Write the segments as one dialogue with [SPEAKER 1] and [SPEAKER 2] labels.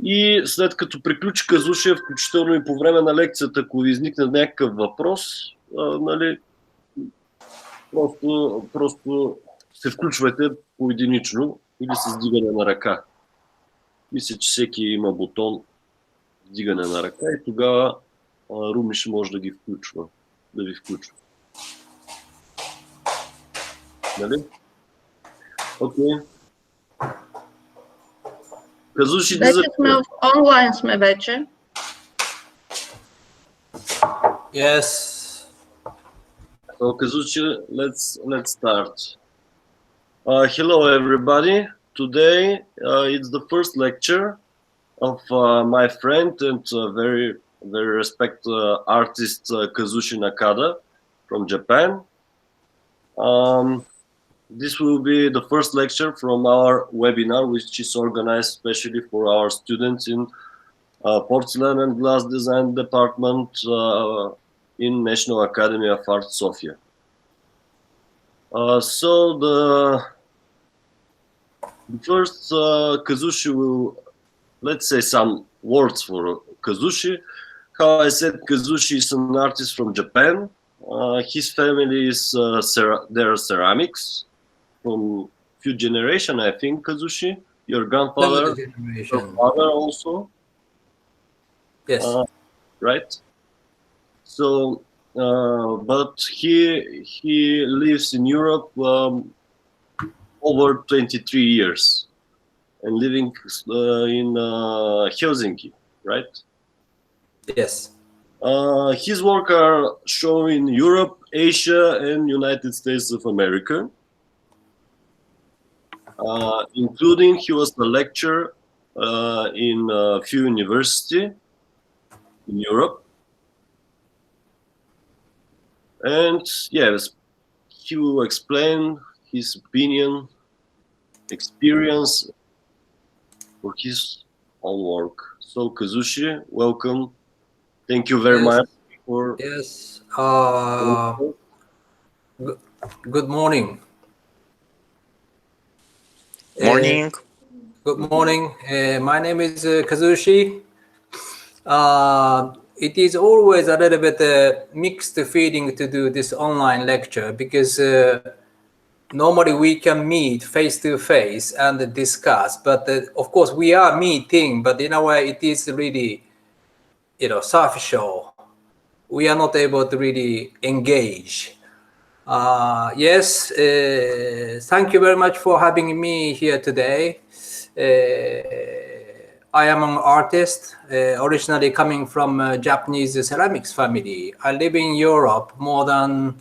[SPEAKER 1] И след като приключи Казуши, включително и по време на лекцията, ако ви изникне някакъв въпрос, нали, просто се включвайте поединично или с вдигане на ръка. Мисля, че всеки има бутон вдигане на ръка и тогава Руми ще може да ги включва. Да ви включва. Нали? Окей. Казуши,
[SPEAKER 2] вече сме в онлайн сме вече.
[SPEAKER 3] Yes.
[SPEAKER 1] So Kazuchi, let's start. Hello everybody. Today it's the first lecture of my friend and very respected artist Kazushi Nakada from Japan. This will be the first lecture from our webinar, which is organized especially for our students in Porcelain and Glass Design Department in National Academy of Art, Sofia. So the first Kazushi will, let's say some words for Kazushi. How I said, Kazushi is an artist from Japan. His family is they're ceramics from few generation, I think, Kazushi. Your grandfather, your father also.
[SPEAKER 3] Yes.
[SPEAKER 1] Right. So, but he lives in Europe over 23 years and living in Helsinki, right?
[SPEAKER 3] Yes.
[SPEAKER 1] His work are shown in Europe, Asia, and United States of America. Including he was a lecturer in a few universities in Europe. And yes, he will explain his opinion, experience for his own work. So Kazushi, welcome. Thank you very much for.
[SPEAKER 3] Yes. Good morning.
[SPEAKER 4] Morning.
[SPEAKER 3] Good morning. My name is Kazushi. It is always a little bit mixed feeling to do this online lecture because normally we can meet face to face and discuss, but of course we are meeting, but in a way it is really, superficial. We are not able to really engage. Yes, thank you very much for having me here today. I am an artist, originally coming from a Japanese ceramics family. I live in Europe more than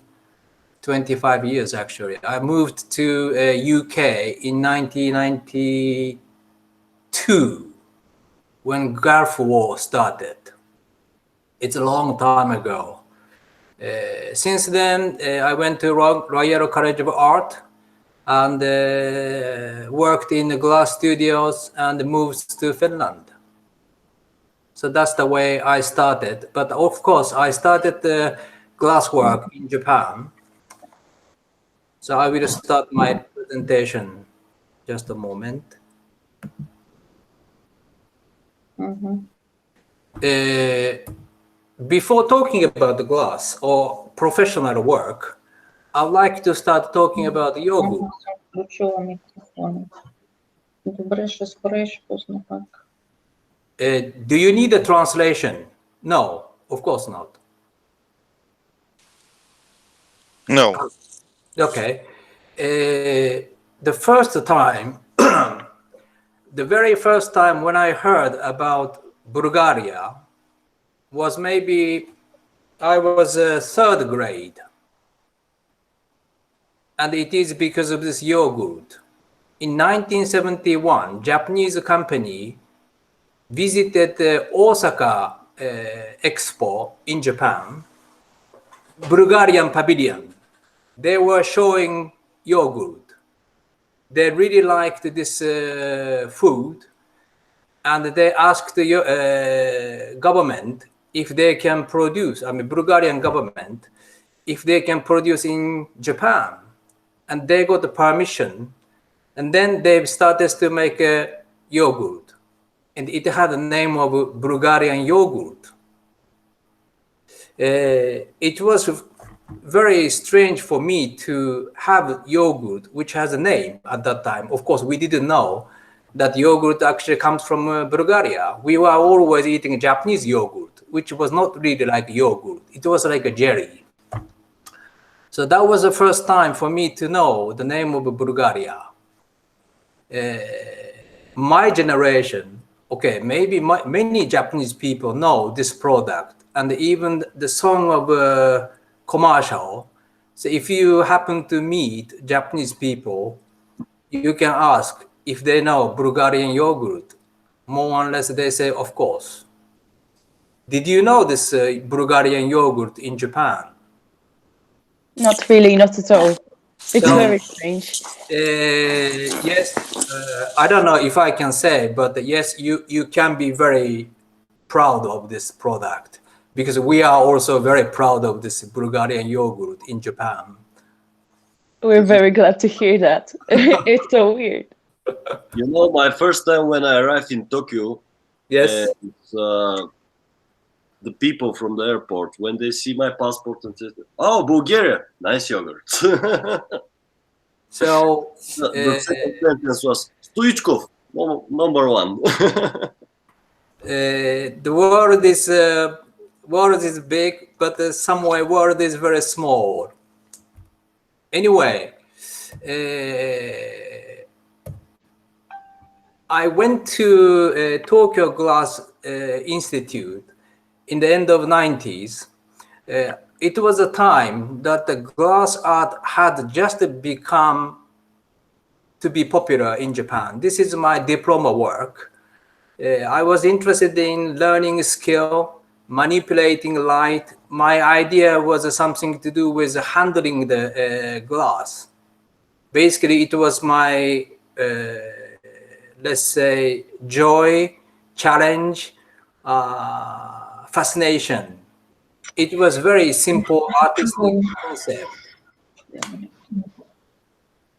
[SPEAKER 3] 25 years, actually. I moved to UK in 1992 when Gulf War started. It's a long time ago. Since then, I went to Royal College of Art and worked in the glass studios and moved to Finland. So that's the way I started. But of course, I started glass work in Japan. So I will start my presentation. Just a moment. Before talking about the glass or professional work, I'd like to start talking about yoga. Do you need a translation? No, of course not.
[SPEAKER 4] No.
[SPEAKER 3] Okay. The first time, the very first time when I heard about Bulgaria was maybe I was third grade. And it is because of this yogurt. In 1971, Japanese company visited the Osaka Expo in Japan, Bulgarian pavilion. They were showing yogurt. They really liked this food, and they asked the government if they can produce, Bulgarian government, if they can produce in Japan. And they got the permission, and then they started to make a yogurt. and it had the name of Bulgarian yogurt. It was very strange for me to have yogurt which has a name at that time. Of course, we didn't know that yogurt actually comes from Bulgaria. We were always eating Japanese yogurt, which was not really like yogurt. It was like a jelly. So that was the first time for me to know the name of Bulgaria. My generation, okay, maybe many Japanese people know this product, and even the song of commercial. So if you happen to meet Japanese people, you can ask if they know Bulgarian yogurt. More or less they say, of course. Did you know this Bulgarian yogurt in Japan?
[SPEAKER 5] Not really, not at all. It's
[SPEAKER 3] So,
[SPEAKER 5] very strange.
[SPEAKER 3] Yes, I don't know if I can say, but yes, you can be very proud of this product, because we are also very proud of this Bulgarian yogurt in Japan.
[SPEAKER 5] We're very glad to hear that. It's so weird.
[SPEAKER 1] You know, my first time when I arrived in Tokyo,
[SPEAKER 3] Yes.
[SPEAKER 1] The people from the airport, when they see my passport and say, "Oh, Bulgaria, nice yogurt."
[SPEAKER 3] So
[SPEAKER 1] The second sentence was Stoichkov, number one.
[SPEAKER 3] the world is big, but somewhere world is very small. Anyway, I went to Tokyo Glass Institute in the end of 90s. It was a time that the glass art had just become to be popular in Japan. This is my diploma work. I was interested in learning skill, manipulating light. My idea was something to do with handling the glass. Basically, it was my, let's say, joy, challenge, fascination. It was very simple artistic concept.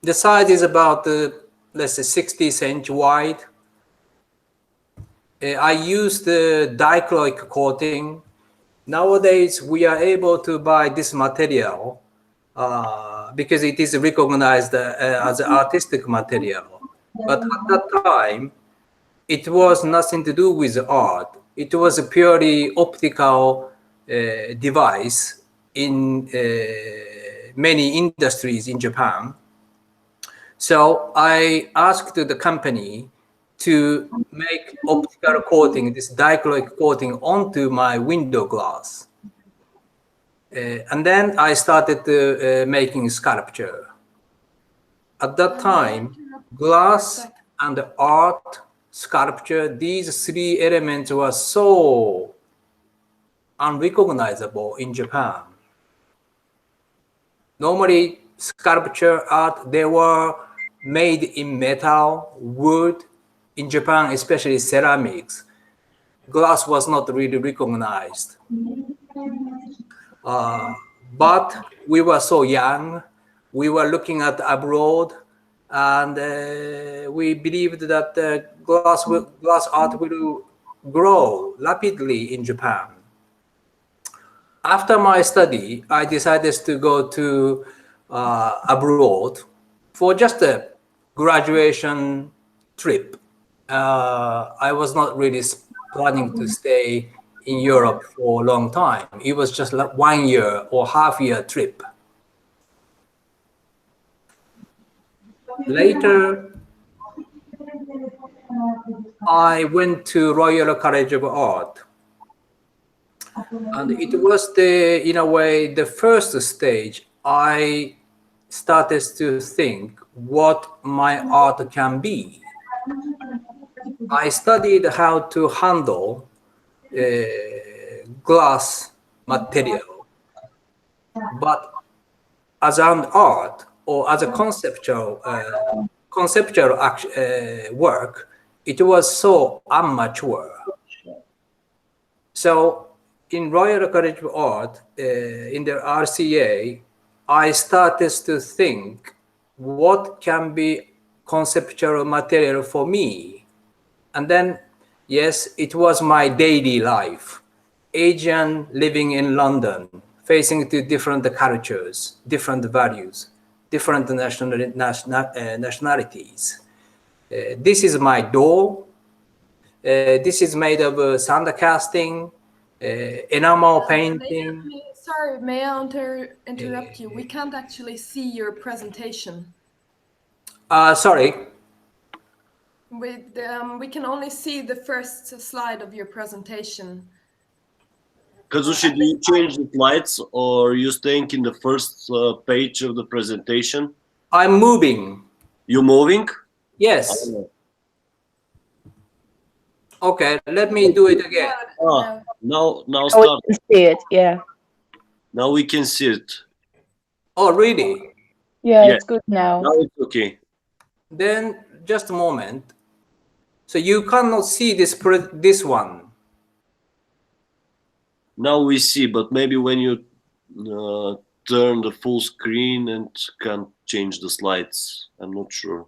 [SPEAKER 3] The size is about, let's say, 60 inch wide. I used the dichroic coating. Nowadays, we are able to buy this material because it is recognized as an artistic material. But at that time, it was nothing to do with art. It was a purely optical device in many industries in Japan. So I asked the company to make optical coating, this dichroic coating, onto my window glass. And then I started making sculpture. At that time, glass and art, sculpture, these three elements were so unrecognizable in Japan. Normally, sculpture art, they were made in metal, wood. In Japan, especially ceramics, glass was not really recognized. But we were so young, we were looking at abroad, and we believed that glass art will grow rapidly in Japan. After my study, I decided to go to abroad for just a graduation trip. I was not really planning to stay in Europe for a long time. It was just like 1 year or half-year trip. Later, I went to Royal College of Art. And it was in a way, the first stage. I started to think what my art can be. I studied how to handle glass material, but as an art or as a conceptual work, it was so amateur. So in Royal College of Art, in the RCA, I started to think what can be conceptual material for me. And then, Yes, it was my daily life. Asian living in London, facing to different cultures, different values, different nationalities. This is my door. This is made of sand casting, enamel painting.
[SPEAKER 6] Sorry, may I interrupt you? We can't actually see your presentation.
[SPEAKER 3] Sorry.
[SPEAKER 6] We can only see the first slide of your presentation.
[SPEAKER 1] Kazushi, do you change the slides or you staying in the first page of the presentation?
[SPEAKER 3] I'm moving.
[SPEAKER 1] You moving?
[SPEAKER 3] Yes. Okay, let me do it again.
[SPEAKER 1] Now
[SPEAKER 5] Now
[SPEAKER 1] start.
[SPEAKER 5] we can see it. Yeah.
[SPEAKER 1] Now we can see it.
[SPEAKER 3] Oh, really?
[SPEAKER 5] Yeah,
[SPEAKER 1] Yeah.
[SPEAKER 5] it's good now.
[SPEAKER 1] Now it's okay.
[SPEAKER 3] Then just a moment. So you cannot see this one.
[SPEAKER 1] Now we see, but maybe when you turn the full screen and can't change the slides, I'm not sure.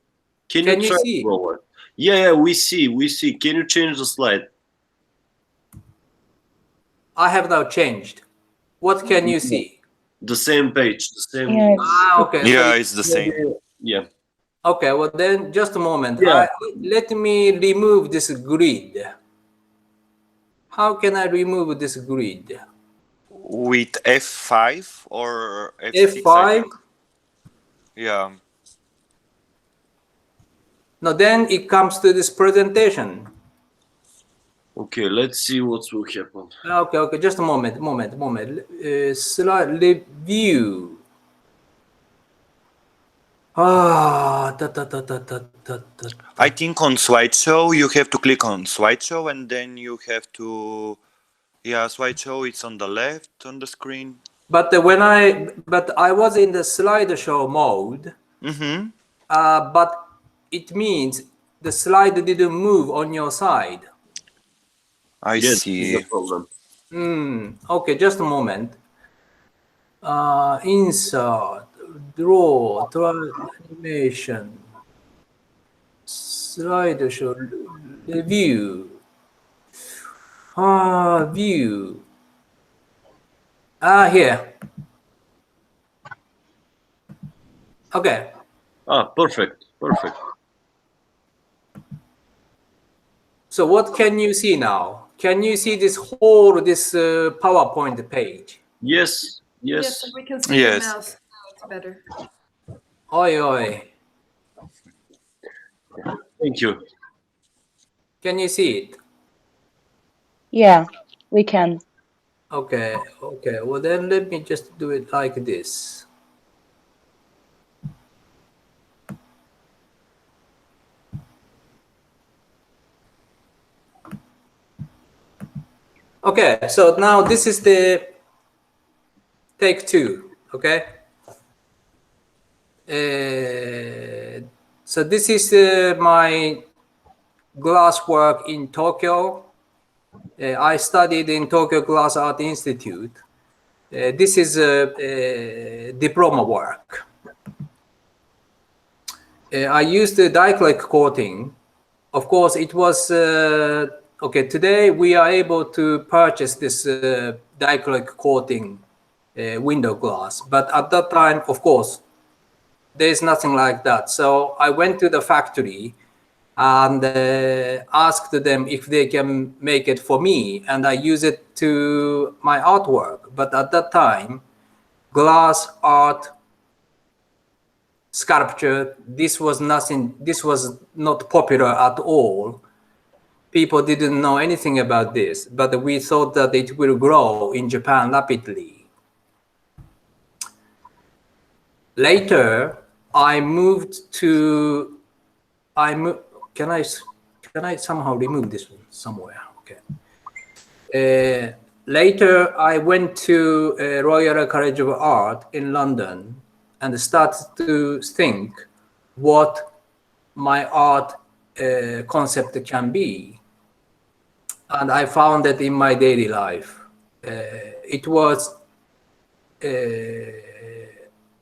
[SPEAKER 1] Can you try
[SPEAKER 3] see?
[SPEAKER 1] forward? Yeah, we see. Can you change the slide?
[SPEAKER 3] I have now changed. What can you see?
[SPEAKER 1] The same page, the same.
[SPEAKER 5] Yeah.
[SPEAKER 3] Okay.
[SPEAKER 4] Yeah,
[SPEAKER 3] so
[SPEAKER 4] it's the same.
[SPEAKER 1] Yeah.
[SPEAKER 3] okay, well then just a moment.
[SPEAKER 1] Yeah.
[SPEAKER 3] Let me remove this grid. How can I remove this grid?
[SPEAKER 4] With F5 or F6?
[SPEAKER 3] F5?
[SPEAKER 4] Yeah.
[SPEAKER 3] No, then it comes to this presentation.
[SPEAKER 1] Okay, let's see what will happen.
[SPEAKER 3] Okay, just a moment. Slide review.
[SPEAKER 4] I think on slideshow you have to click on slideshow and then you have to, yeah, slideshow it's on the left on the screen.
[SPEAKER 3] But I was in the slideshow mode.
[SPEAKER 4] Mm-hmm.
[SPEAKER 3] But it means the slide didn't move on your side.
[SPEAKER 4] I
[SPEAKER 1] Yes,
[SPEAKER 4] see.
[SPEAKER 1] the problem.
[SPEAKER 3] Okay, just a moment. Insert, draw, animation, slideshow, review, view. Here. Okay.
[SPEAKER 1] Perfect.
[SPEAKER 3] So what can you see now? Can you see this whole PowerPoint page?
[SPEAKER 6] Yes,
[SPEAKER 1] Yes.
[SPEAKER 6] and we can see
[SPEAKER 4] Yes.
[SPEAKER 6] your mouse. It's better.
[SPEAKER 3] Oi.
[SPEAKER 1] Thank you.
[SPEAKER 3] Can you see it?
[SPEAKER 5] Yeah, we can.
[SPEAKER 3] Okay. Well, then let me just do it like this. Okay, so now this is the take 2, okay? So this is my glass work in Tokyo. I studied in Tokyo Glass Art Institute. This is a diploma work. I used the diacrylic coating. Of course, it was okay. Today we are able to purchase this diacrylic coating window glass, but at that time, of course, there is nothing like that. So I went to the factory and asked them if they can make it for me, and I use it to my artwork. But at that time, glass art, sculpture, this was nothing. This was not popular at all. People didn't know anything about this, but we thought that it will grow in Japan rapidly. Later, I moved to. Can I somehow remove this one somewhere? Okay. Later, I went to Royal College of Art in London and started to think what my art concept can be. And I found that in my daily life. It was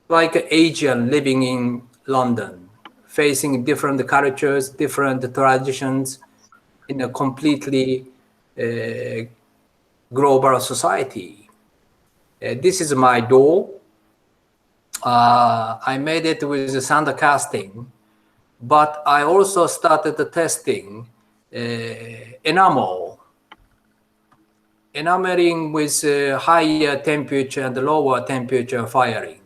[SPEAKER 3] like an Asian living in London, facing different cultures, different traditions, in a completely global society. This is my door. I made it with sand casting, but I also started testing enameling with higher temperature and lower temperature firing.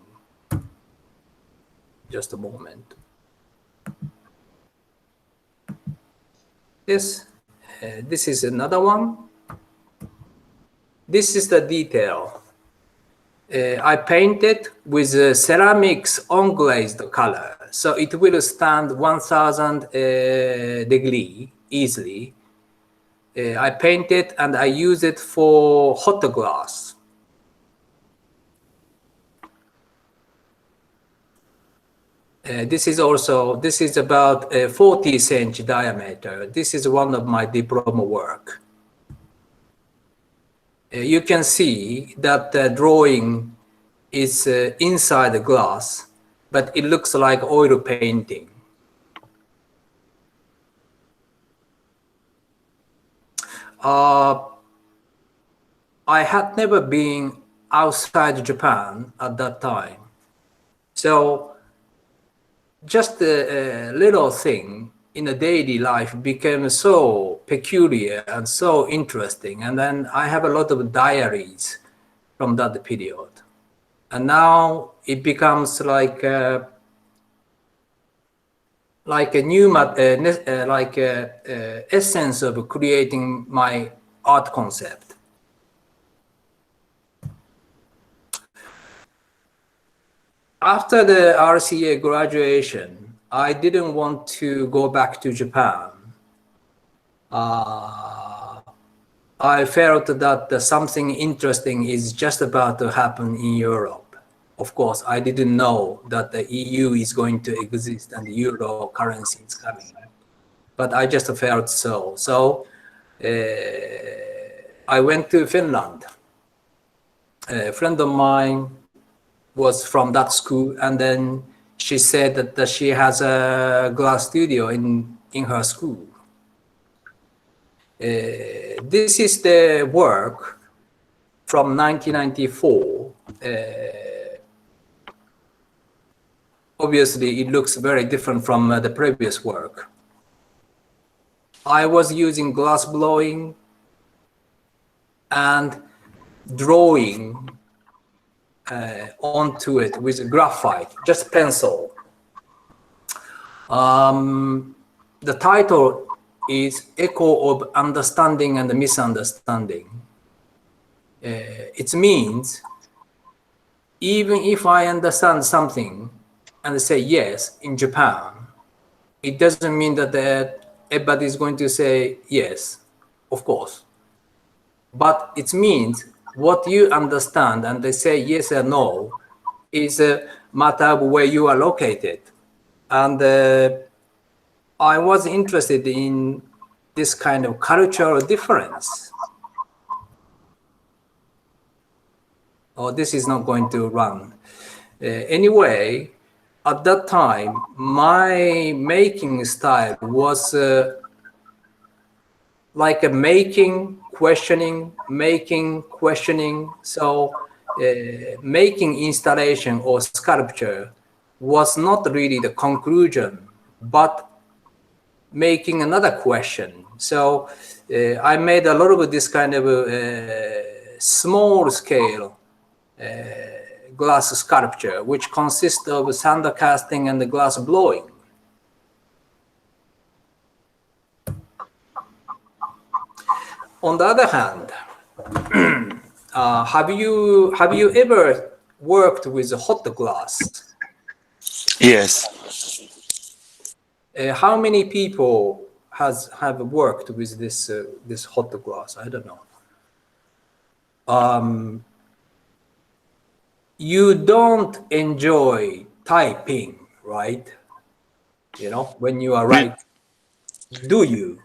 [SPEAKER 3] Just a moment. This is another one. This is the detail. I painted with ceramics on-glazed color, so it will stand 1000 degree easily. I paint it and I use it for hot glass. This is about 40-cm diameter. This is one of my diploma work. You can see that the drawing is inside the glass, but it looks like oil painting. I had never been outside Japan at that time. So just a little thing in a daily life became so peculiar and so interesting. And then I have a lot of diaries from that period. And now it becomes like a new essence of creating my art concept. After the RCA graduation, I didn't want to go back to Japan. I felt that something interesting is just about to happen in Europe. Of course, I didn't know that the EU is going to exist and the euro currency is coming. But I just felt so. So I went to Finland. A friend of mine was from that school, and then she said that she has a glass studio in her school. This is the work from 1994. Obviously, it looks very different from the previous work. I was using glass blowing and drawing onto it with graphite, just pencil. The title is Echo of Understanding and Misunderstanding. It means even if I understand something and say yes in Japan, it doesn't mean that everybody is going to say yes, of course. But it means what you understand and they say yes or no is a matter of where you are located. And I was interested in this kind of cultural difference. Oh, this is not going to run. Anyway, at that time, my making style was like a making, questioning. So making installation or sculpture was not really the conclusion, but making another question. So I made a lot of this kind of small scale glass sculpture, which consists of sand casting and the glass blowing. On the other hand, have you ever worked with hot glass?
[SPEAKER 4] Yes.
[SPEAKER 3] How many people have worked with this hot glass? I don't know. You don't enjoy typing, right? You know, when you are writing, do you?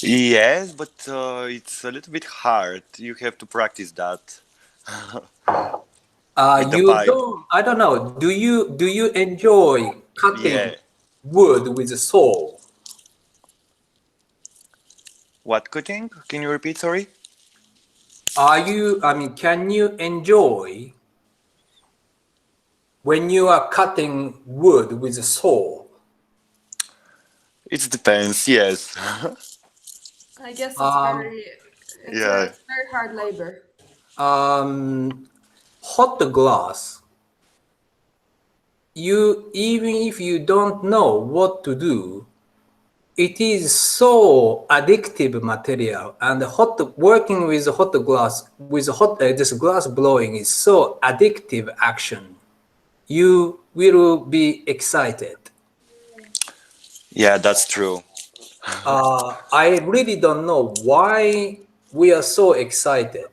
[SPEAKER 4] Yes, but it's a little bit hard. You have to practice that.
[SPEAKER 3] You don't. I don't know. Do you enjoy cutting wood with a saw?
[SPEAKER 4] What cutting? Can you repeat? Sorry.
[SPEAKER 3] Can you enjoy when you are cutting wood with a saw?
[SPEAKER 4] It depends. Yes.
[SPEAKER 6] I guess it's
[SPEAKER 4] Yeah.
[SPEAKER 6] very hard labor.
[SPEAKER 3] Hot glass. Even if you don't know what to do, it is so addictive material, and working with hot glass, this glass blowing is so addictive action. You will be excited.
[SPEAKER 4] Yeah, that's true.
[SPEAKER 3] I really don't know why we are so excited.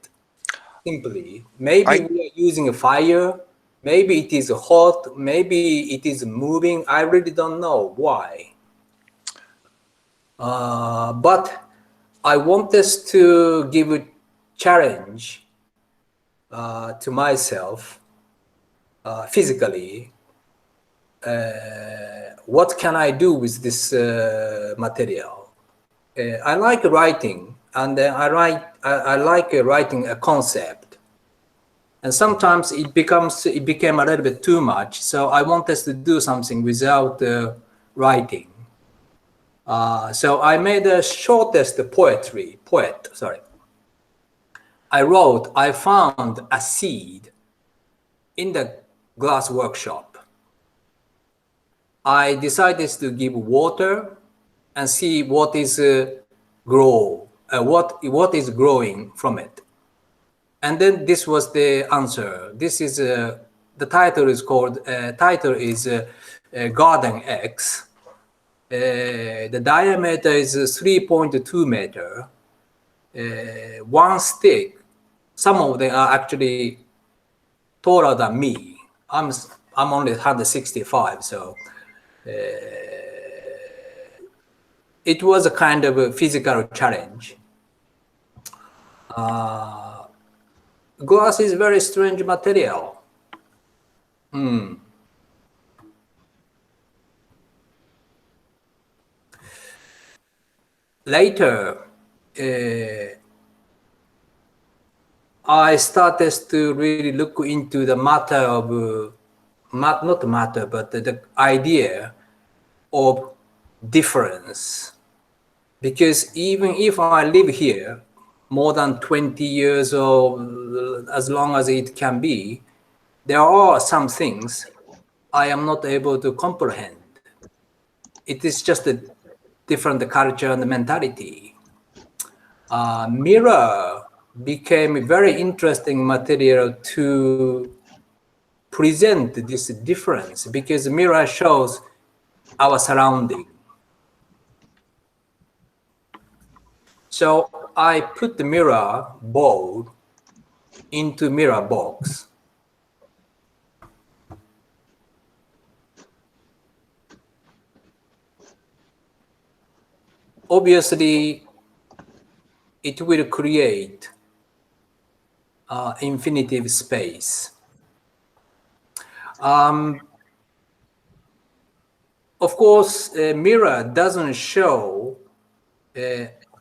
[SPEAKER 3] Simply, maybe we are using a fire, maybe it is hot, maybe it is moving. I really don't know why. But I want us to give a challenge to myself physically. What can I do with this material? I like writing, and I like writing a concept. And sometimes it became a little bit too much. So I want us to do something without writing. So I made the shortest poet. I found a seed in the glass workshop. I decided to give water and see what is what is growing from it. And then this was the answer. This is the title is called Garden X. The diameter is 3.2 meter. One stick. Some of them are actually taller than me. I'm only 165, so it was a kind of a physical challenge. Glass is very strange material. Later, I started to really look into the matter of, not matter, but the idea of difference. Because even if I live here more than 20 years or as long as it can be, there are some things I am not able to comprehend. It is just a different culture and mentality. Mirror became a very interesting material to present this difference, because mirror shows our surrounding. So I put the mirror bowl into mirror box. Obviously, it will create infinitive space. Of course, a mirror doesn't show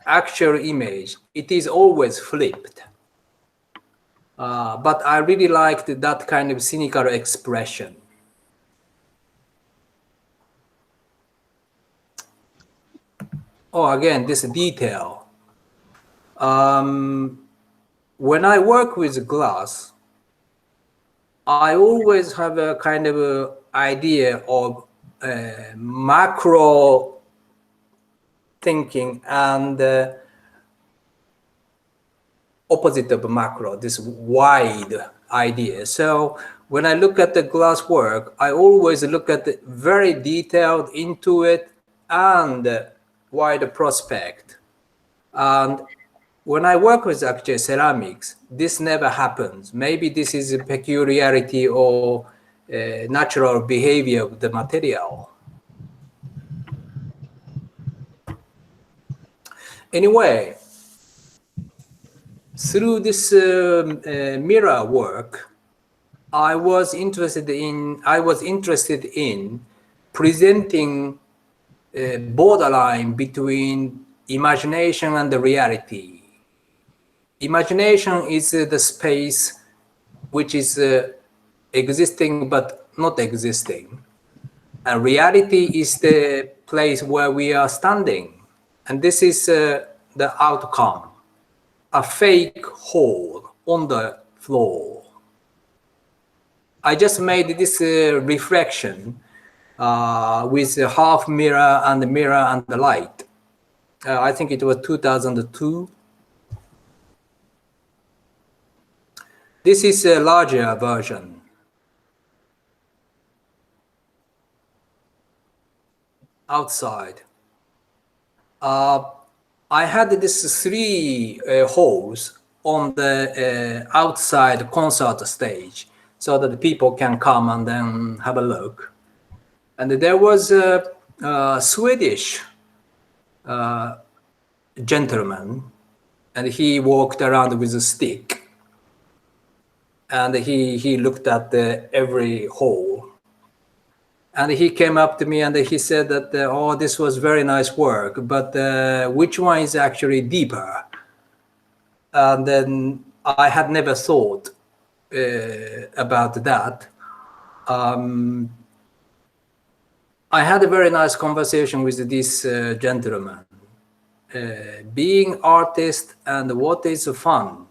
[SPEAKER 3] actual image. It is always flipped. But I really liked that kind of cynical expression. Oh, again, this detail. When I work with glass, I always have a kind of a idea of macro thinking and opposite of macro, this wide idea. So when I look at the glass work, I always look at the very detailed into it and wide prospect. And when I work with actually ceramics, this never happens. Maybe this is a peculiarity or natural behavior of the material. Anyway, through this mirror work, I was interested in presenting a borderline between imagination and the reality. Imagination is the space which is existing but not existing. And reality is the place where we are standing. And this is the outcome, a fake hole on the floor. I just made this reflection with a half mirror and the light. I think it was 2002. This is a larger version. Outside. I had this 3 holes on the outside concert stage so that people can come and then have a look. And there was a Swedish gentleman, and he walked around with a stick. And he looked at every hole. And he came up to me and he said that, oh, this was very nice work, but which one is actually deeper? And then I had never thought about that. I had a very nice conversation with this gentleman. Being artist and what is fun,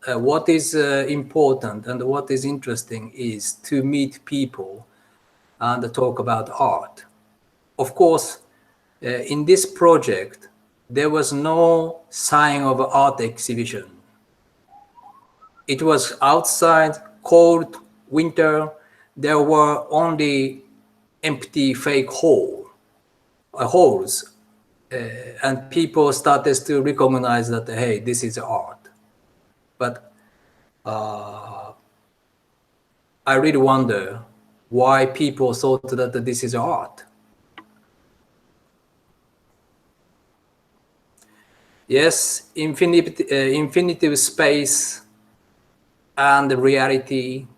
[SPEAKER 3] what is important and what is interesting is to meet people and talk about art. Of course, in this project, there was no sign of art exhibition. It was outside, cold, winter. There were only empty fake holes. And people started to recognize that, hey, this is art. But I really wonder why people thought that this is art. Yes, infinitive space and reality.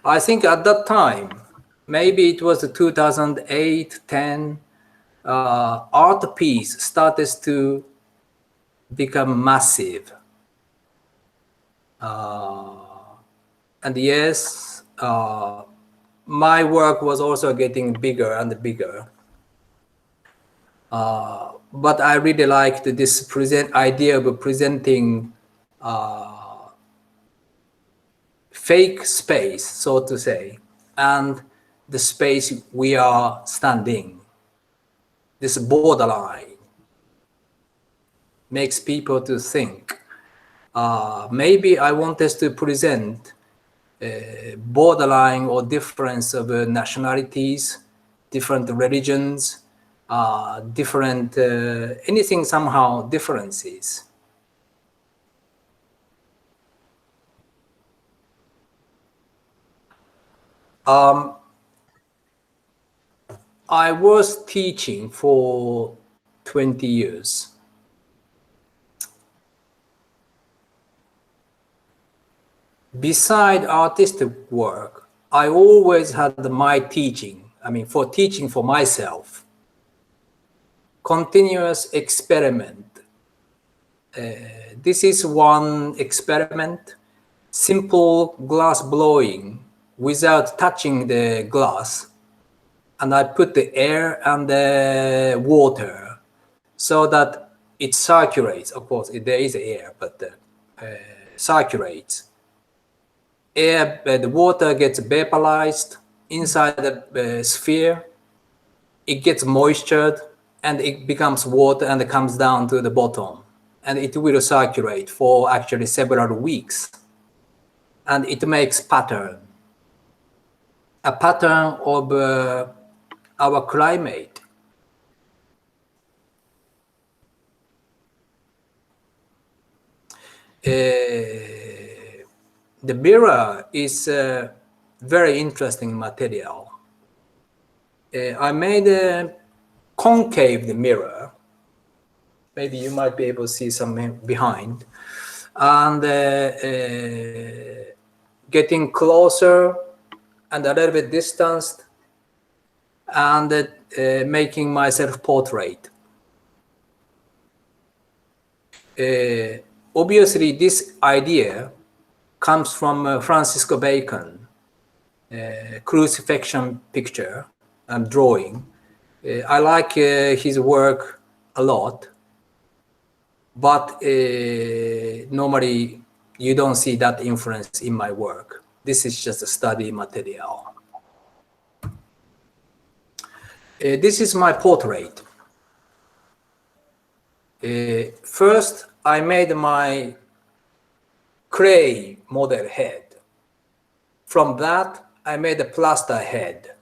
[SPEAKER 3] I think at that time, maybe it was 2008, 10, art piece started to become massive. And yes, my work was also getting bigger and bigger. But I really liked this idea of presenting fake space, so to say, and the space we are standing. This borderline makes people to think. Maybe I wanted to present borderline or difference of nationalities, different religions, different, anything somehow differences. I was teaching for 20 years. Beside artistic work, I always had my teaching, for teaching for myself. Continuous experiment. This is one experiment, simple glass blowing without touching the glass. And I put the air and the water so that it circulates. Of course, there is air, but circulates. The water gets vaporized inside the sphere. It gets moistured and it becomes water and it comes down to the bottom. And it will circulate for actually several weeks. And it makes pattern. A pattern of our climate. The mirror is a very interesting material. I made a concave mirror. Maybe you might be able to see some behind. And getting closer and a little bit distanced. and making my self-portrait. Obviously, this idea comes from Francis Bacon, crucifixion picture and drawing. I like his work a lot, but normally you don't see that influence in my work. This is just a study material. This is my portrait. First, I made my clay model head. From that, I made a plaster head.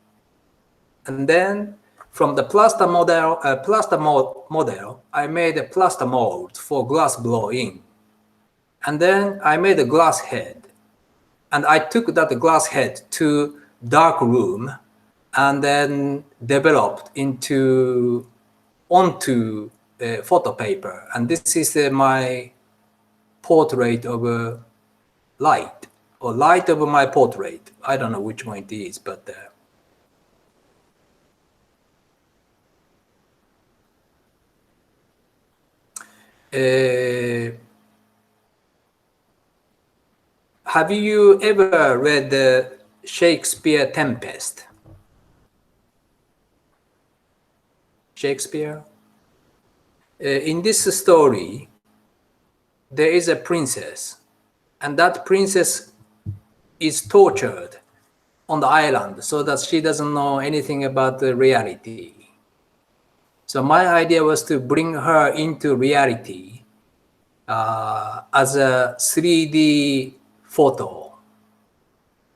[SPEAKER 3] And then from the plaster model, I made a plaster mold for glass blowing. And then I made a glass head. And I took that glass head to dark room and then developed onto photo paper. And this is my portrait of light, or light of my portrait. I don't know which one it is, but have you ever read Shakespeare Tempest? Shakespeare? In this story, there is a princess, and that princess is tortured on the island so that she doesn't know anything about the reality. So my idea was to bring her into reality as a 3D photo.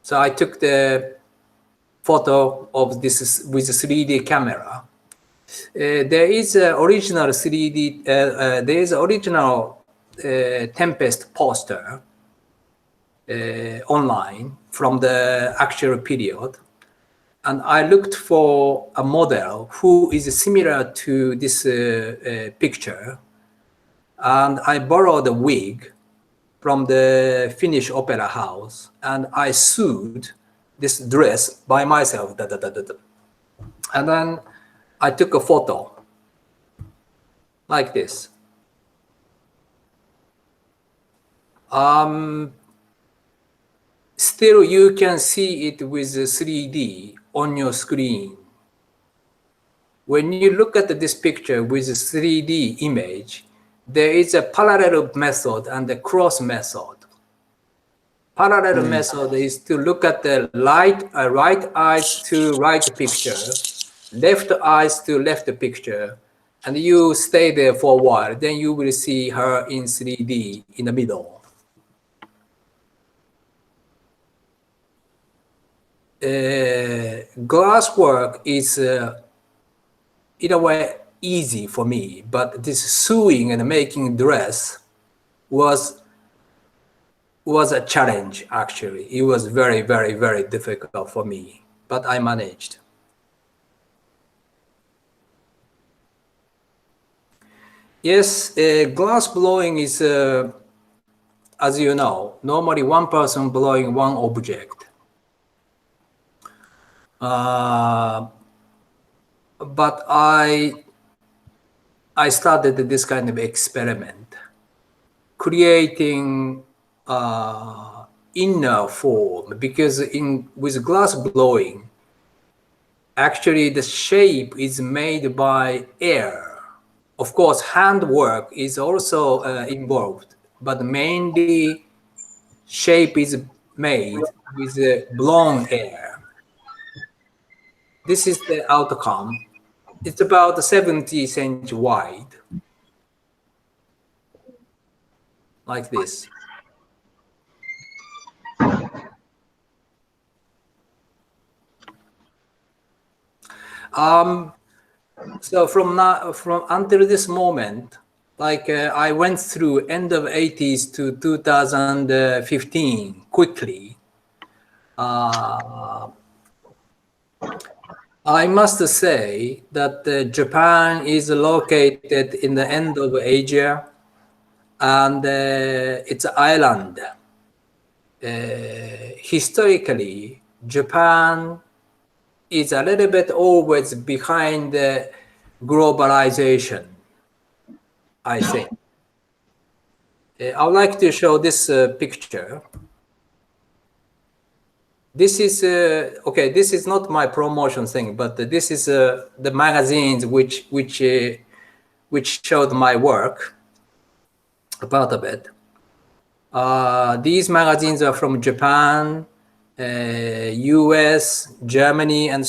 [SPEAKER 3] So I took the photo of this with a 3D camera. There is an original 3D. There is original Tempest poster online from the actual period, and I looked for a model who is similar to this picture, and I borrowed a wig from the Finnish opera house, and I sewed this dress by myself. And then I took a photo like this. Still, you can see it with 3D on your screen. When you look at this picture with a 3D image, there is a parallel method and a cross method. Parallel method is to look at the right eyes to right picture, left eyes to left picture, and you stay there for a while. Then you will see her in 3D in the middle. Glass work is in a way easy for me, but this sewing and making dress was a challenge. Actually, it was very, very, very difficult for me, but I managed. Yes, glass blowing is, as you know, normally one person blowing one object. But I started this kind of experiment, creating inner form, because with glass blowing, actually the shape is made by air. Of course, handwork is also involved, but mainly shape is made with blown air. This is the outcome. It's about 70 centimeters wide, like this. So from until this moment, like I went through end of 80s to 2015 quickly. I must say that Japan is located in the end of Asia, and it's an island. Historically, Japan is a little bit always behind the globalization, I think. I would like to show this picture. This is, okay, this is not my promotion thing, but this is the magazines which showed my work, a part of it. These magazines are from Japan, US, Germany, and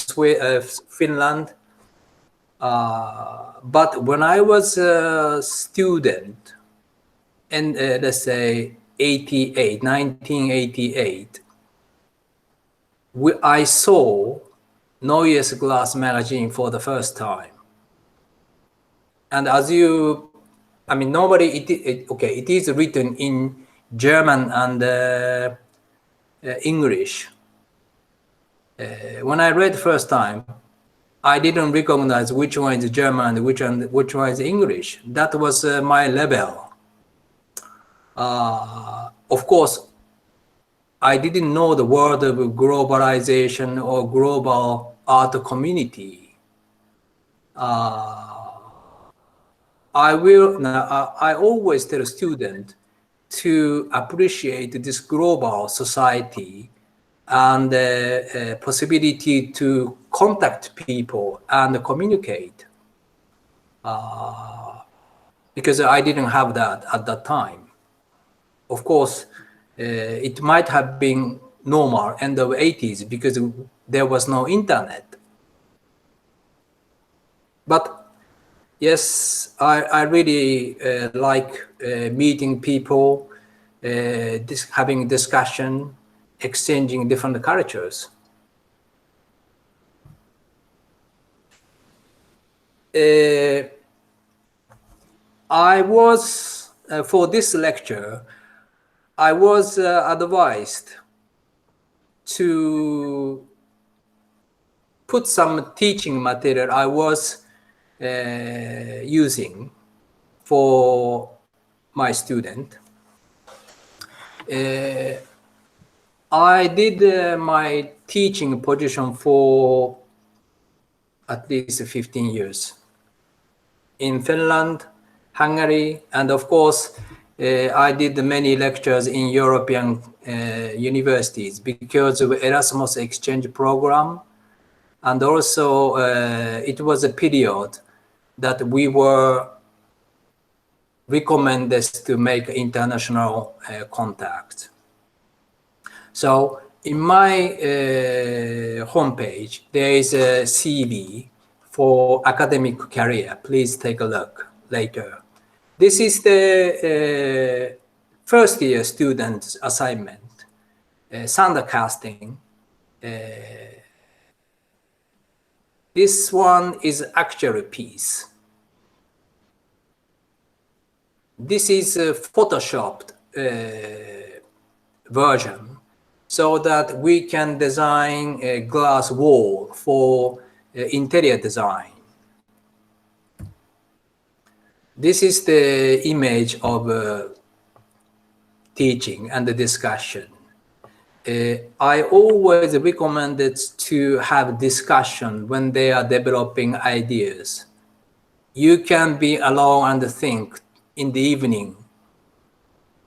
[SPEAKER 3] Finland. But when I was a student, in let's say 1988, I saw Noyes Glass magazine for the first time. And as you, I mean, okay, it is written in German and English. When I read first time, I didn't recognize which one is German and which one is English. That was my level. Of course, I didn't know the word of globalization or global art community. I always tell students to appreciate this global society and the possibility to contact people and communicate. Because I didn't have that at that time. Of course, it might have been normal end of 80s because there was no internet. But yes, I really like meeting people, having discussion, exchanging different cultures. I was, for this lecture, I was advised to put some teaching material I was using for my student. I did my teaching position for at least 15 years in Finland, Hungary, and of course, I did many lectures in European universities because of Erasmus exchange program. And also it was a period that we were recommended to make international contact. So in my homepage, there is a CV for academic career. Please take a look later. This is the first year student's assignment, Sundercasting. This one is actual piece. This is a photoshopped version so that we can design a glass wall for interior design. This is the image of teaching and the discussion. I always recommend it to have discussion when they are developing ideas. You can be alone and think in the evening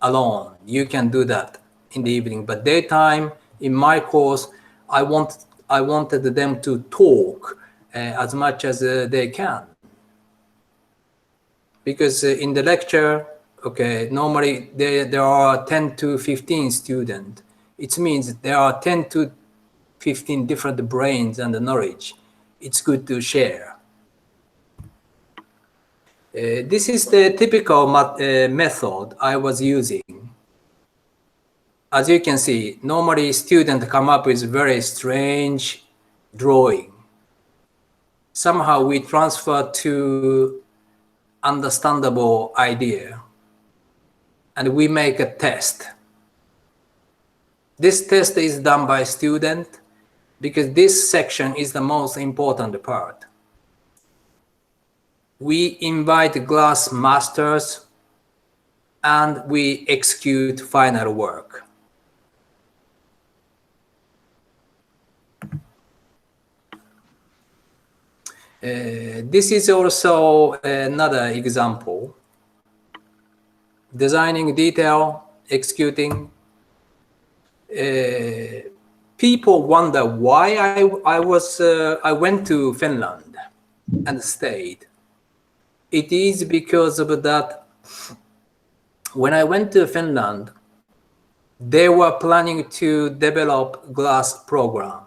[SPEAKER 3] alone. You can do that in the evening, but daytime in my course, I wanted them to talk as much as they can. Because in the lecture, okay, normally there are 10 to 15 students. It means there are 10 to 15 different brains and the knowledge. It's good to share. This is the typical method I was using. As you can see, normally students come up with very strange drawing. Somehow we transfer to understandable idea and we make a test. This test is done by student because this section is the most important part. We invite glass masters and we execute final work. This is also another example. Designing detail, executing. People wonder why I went to Finland and stayed. It is because of that. When I went to Finland, they were planning to develop glass program.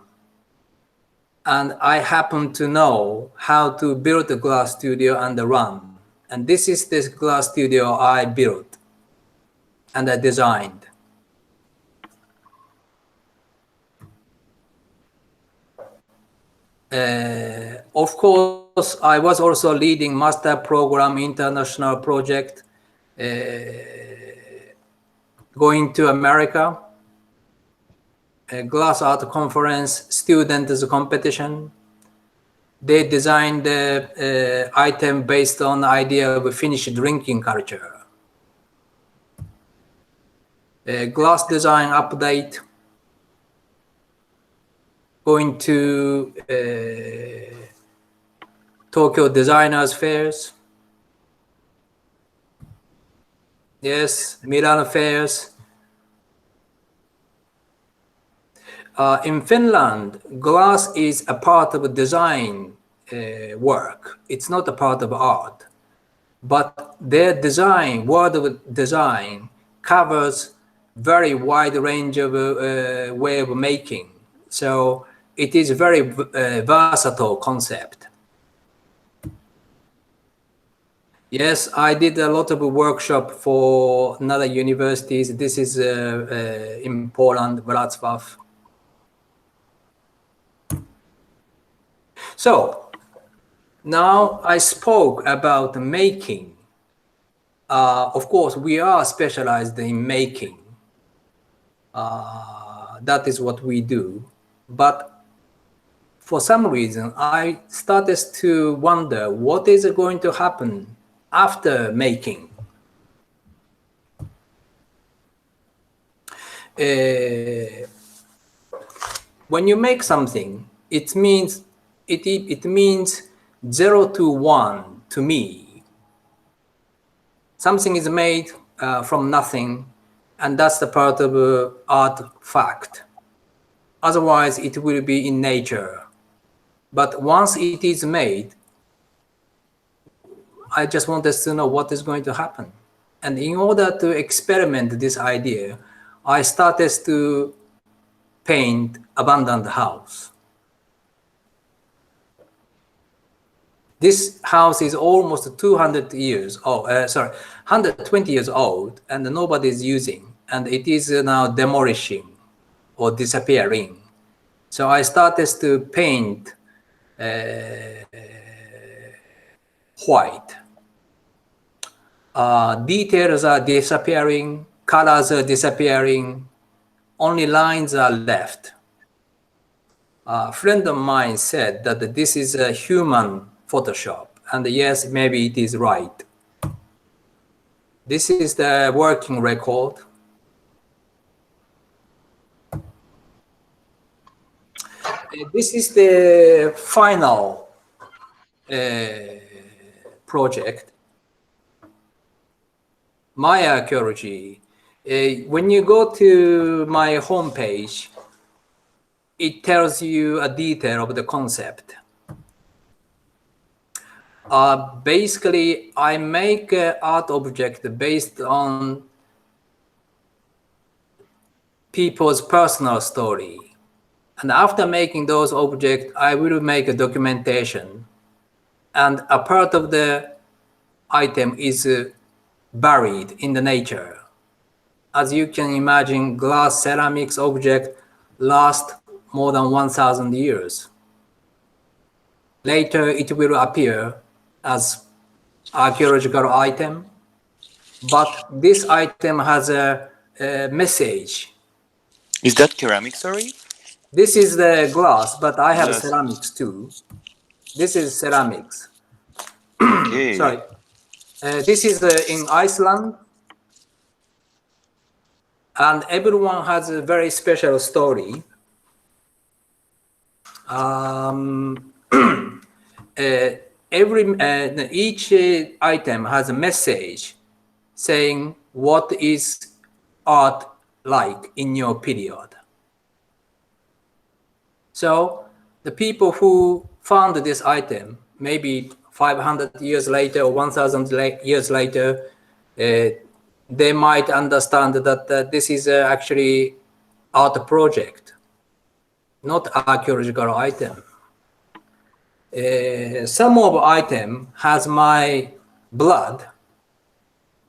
[SPEAKER 3] And I happen to know how to build a glass studio and run. And this is this glass studio I built and I designed. Of course, I was also leading master program international project, going to America, a glass art conference, students competition. They designed the item based on the idea of Finnish drinking culture. Glass design update, going to Tokyo Designers Fairs. Yes, Milan Fairs. In Finland, glass is a part of design work. It's not a part of art. But their design, world of design, covers very wide range of way of making. So it is a very versatile concept. Yes, I did a lot of workshop for another universities. This is in Poland, Wrocław. So now I spoke about making. Of course, we are specialized in making. That is what we do. But for some reason, I started to wonder what is going to happen after making. When you make something, it means 0 to 1 to me. Something is made from nothing, and that's the part of art fact. Otherwise, it will be in nature. But once it is made, I just wanted to know what is going to happen. And in order to experiment this idea, I started to paint abandoned house. This house is almost 200 years old, 120 years old, and nobody is using, and it is now demolishing or disappearing. So I started to paint white. Details are disappearing, colors are disappearing, only lines are left. A friend of mine said that this is a human Photoshop, and yes, maybe it is right. This is the working record. This is the final project. My archaeology. When you go to my homepage, it tells you a detail of the concept. Basically, I make an art object based on people's personal story. And after making those objects, I will make a documentation. And a part of the item is buried in the nature. As you can imagine, glass ceramics object last more than 1,000 years. Later, it will appear as archaeological item, but this item has a message.
[SPEAKER 4] Is that ceramic, sorry?
[SPEAKER 3] This is the glass, but I have
[SPEAKER 4] Yes.
[SPEAKER 3] ceramics too. This is ceramics.
[SPEAKER 4] Okay.
[SPEAKER 3] Sorry. This is in Iceland. And everyone has a very special story. each item has a message saying what is art like in your period. So the people who found this item, maybe 500 years later or 1,000 years later, they might understand that this is actually art project, not archaeological item. Some of item has my blood,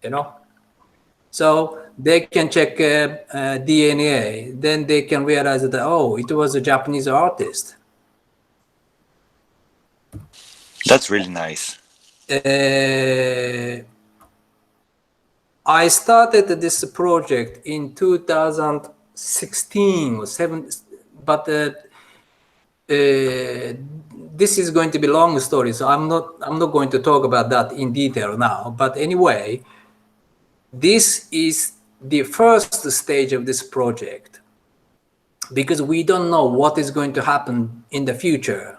[SPEAKER 3] you know, so they can check DNA, then they can realize that, oh, it was a Japanese artist.
[SPEAKER 4] That's really nice.
[SPEAKER 3] I started this project in 2016 or 7, but this is going to be a long story, so I'm not going to talk about that in detail now. But anyway, this is the first stage of this project, because we don't know what is going to happen in the future.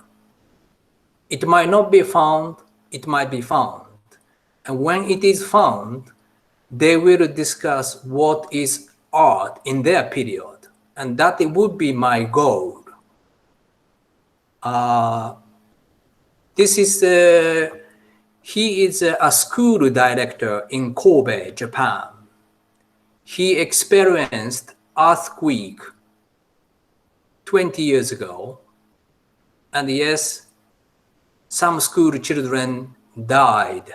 [SPEAKER 3] It might not be found, it might be found. And when it is found, they will discuss what is art in their period. And that it would be my goal. He is a school director in Kobe, Japan. He experienced earthquake 20 years ago. And yes, some school children died.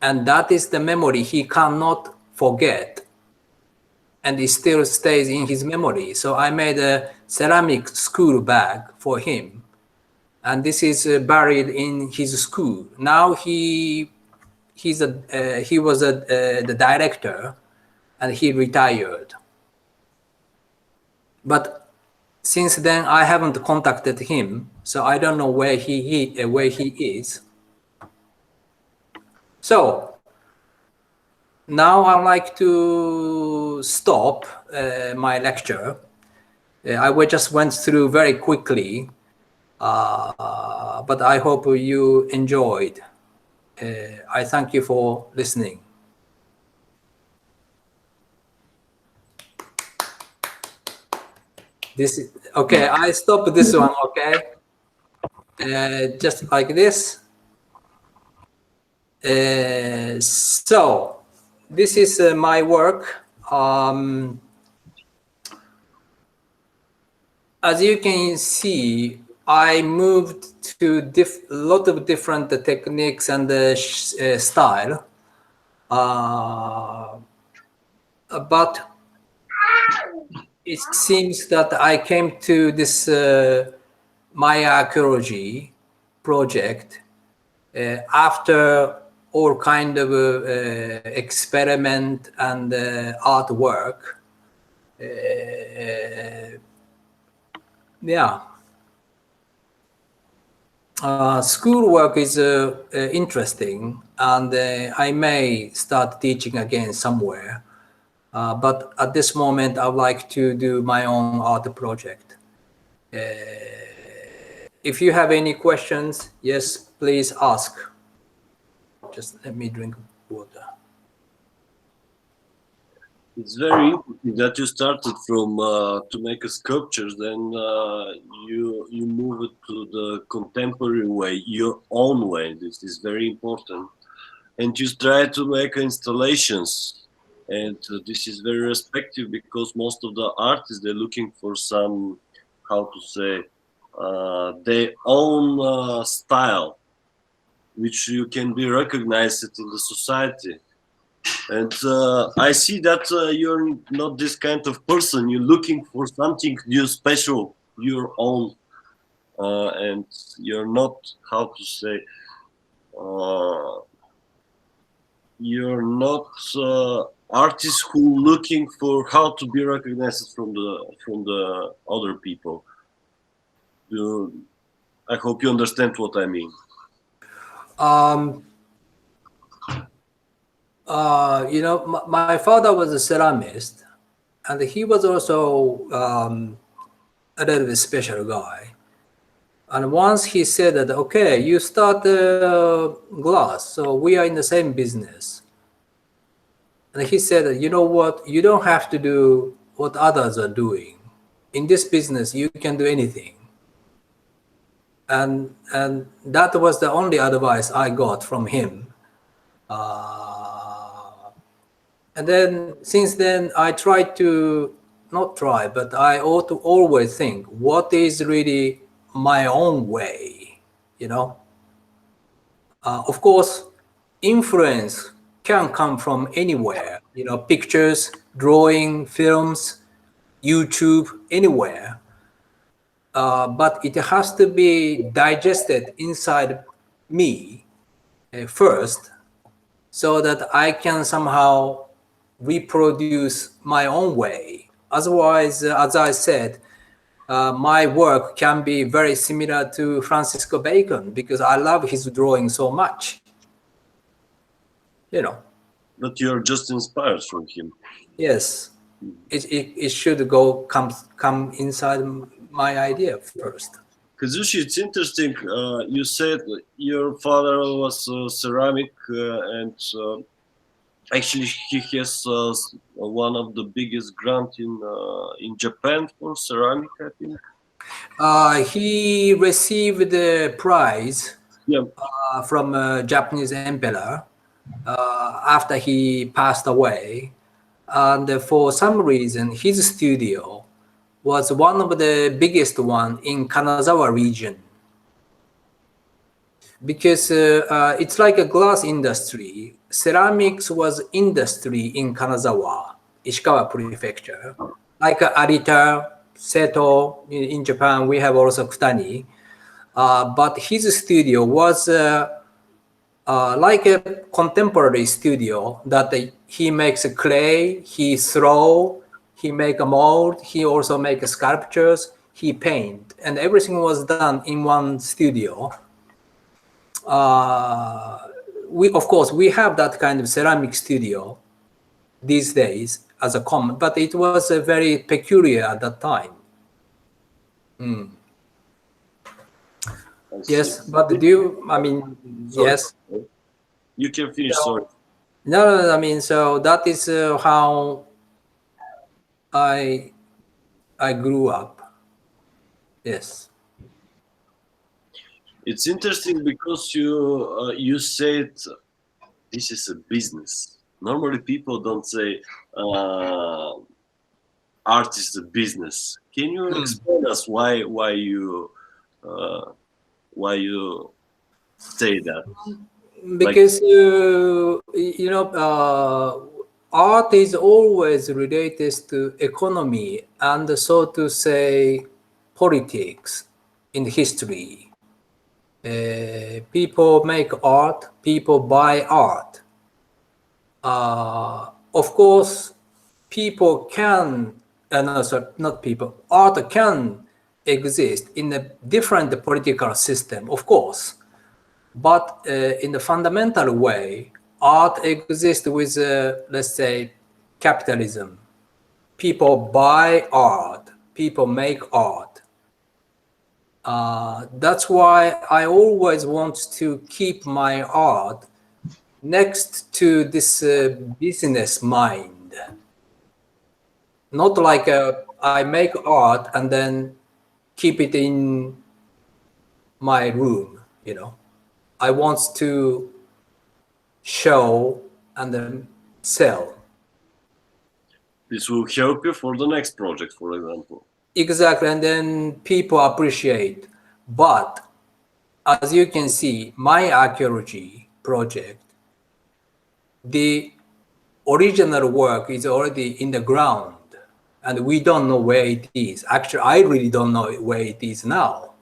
[SPEAKER 3] And that is the memory he cannot forget. And it still stays in his memory. So I made a ceramic school bag for him. And this is buried in his school. Now he was the director, and he retired. But since then, I haven't contacted him, so I don't know where he is. So now I'd like to stop my lecture. I just went through very quickly. But I hope you enjoyed. I thank you for listening. This is okay. I stop this one. Okay, just like this. So this is my work. As you can see, I moved to a lot of different techniques and style, but it seems that I came to this Maya archaeology project after all kind of experiment and artwork. Yeah. Schoolwork is interesting, and I may start teaching again somewhere. But at this moment, I would like to do my own art project. If you have any questions, yes, please ask. Just let me drink water.
[SPEAKER 1] It's very interesting that you started from to make a sculpture, then you move it to the contemporary way, your own way. This is very important, and you try to make installations, and this is very respective, because most of the artists, they're looking for some, how to say, their own style, which you can be recognized in the society. And I see that you're not this kind of person. You're looking for something new, special, your own, and you're not, how to say, you're not artists who looking for how to be recognized from the other people. I hope you understand what I mean.
[SPEAKER 3] You know, my father was a ceramist, and he was also a little bit special guy. And once he said that, okay, you start glass, so we are in the same business. And he said, you know what, you don't have to do what others are doing. In this business, you can do anything. And that was the only advice I got from him. And then since then, I tried to, not try, but I ought to always think, what is really my own way, you know? Of course, influence can come from anywhere, you know, pictures, drawing, films, YouTube, anywhere. But it has to be digested inside me first, so that I can somehow reproduce my own way. Otherwise, as I said, my work can be very similar to Francis Bacon because I love his drawing so much. You know.
[SPEAKER 1] But you're just inspired from him.
[SPEAKER 3] Yes, it should come inside my idea first.
[SPEAKER 1] Kazushi, it's interesting. You said your father was ceramic, and actually he has one of the biggest grant in Japan for ceramic, I think.
[SPEAKER 3] He received the prize from a Japanese emperor after he passed away. And for some reason, his studio was one of the biggest one in Kanazawa region. Because it's like a glass industry. Ceramics was industry in Kanazawa, Ishikawa prefecture. Like Arita, Seto, in Japan, we have also Kutani. But his studio was like a contemporary studio that he makes a clay, he throw, he make a mold, he also make sculptures, he paint, and everything was done in one studio. Of course, we have that kind of ceramic studio these days as a common, but it was very peculiar at that time. Yes, but yes.
[SPEAKER 1] You can finish, sorry.
[SPEAKER 3] No, I mean, so that is how I grew up. Yes.
[SPEAKER 1] It's interesting because you said this is a business. Normally, people don't say art is a business. Can you explain us why you say that?
[SPEAKER 3] Because art is always related to economy and, so to say, politics in history. People make art, people buy art. Of course, people can, art can exist in a different political system, of course. But in the fundamental way, art exists with, let's say, capitalism. People buy art, people make art. That's why I always want to keep my art next to this business mind. Not like I make art and then keep it in my room, you know. I want to show and then sell.
[SPEAKER 1] This will help you for the next project, for example.
[SPEAKER 3] Exactly, and then people appreciate. But as you can see, my archaeology project, the original work is already in the ground, and we don't know where it is. Actually, I really don't know where it is now.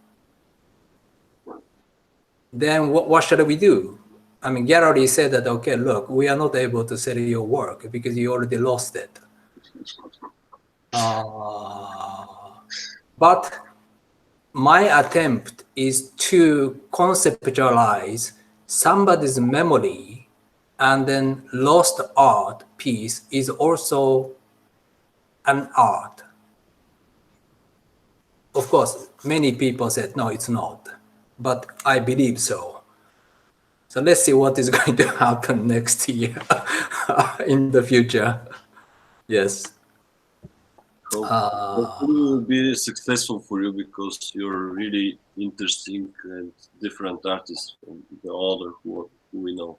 [SPEAKER 3] Then what should we do? I mean, gallery said that, okay, look, we are not able to sell your work because you already lost it. But my attempt is to conceptualize somebody's memory, and then lost art piece is also an art. Of course, many people said, no, it's not. But I believe so. So let's see what is going to happen next year in the future. Yes.
[SPEAKER 1] Hopefully it will be successful for you because you're really interesting and different artists from the other who we know.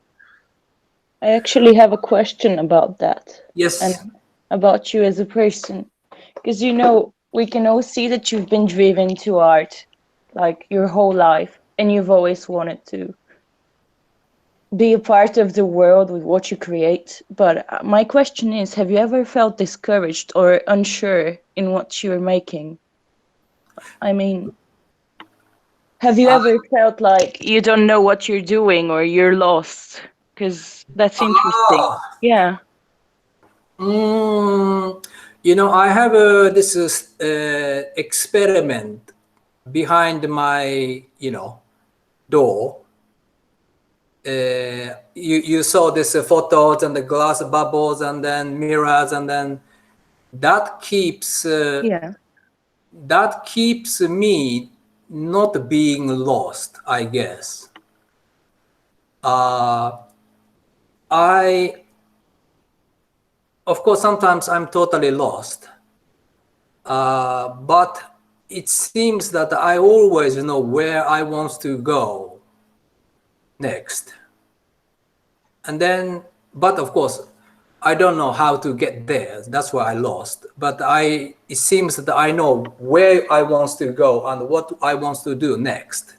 [SPEAKER 5] I actually have a question about that.
[SPEAKER 3] Yes.
[SPEAKER 5] And about you as a person. Because, you know, we can all see that you've been driven to art like your whole life, and you've always wanted to be a part of the world with what you create. But my question is, have you ever felt discouraged or unsure in what you're making? I mean, have you ever felt like you don't know what you're doing or you're lost? Because that's interesting. Yeah.
[SPEAKER 3] You know, I have this experiment behind my, door. You saw this photos and the glass bubbles and then mirrors, and then that keeps me not being lost, I guess. Of course, sometimes I'm totally lost, but it seems that I always know where I want to go next. And then, but of course, I don't know how to get there. That's why I lost. But it seems that I know where I want to go and what I want to do next.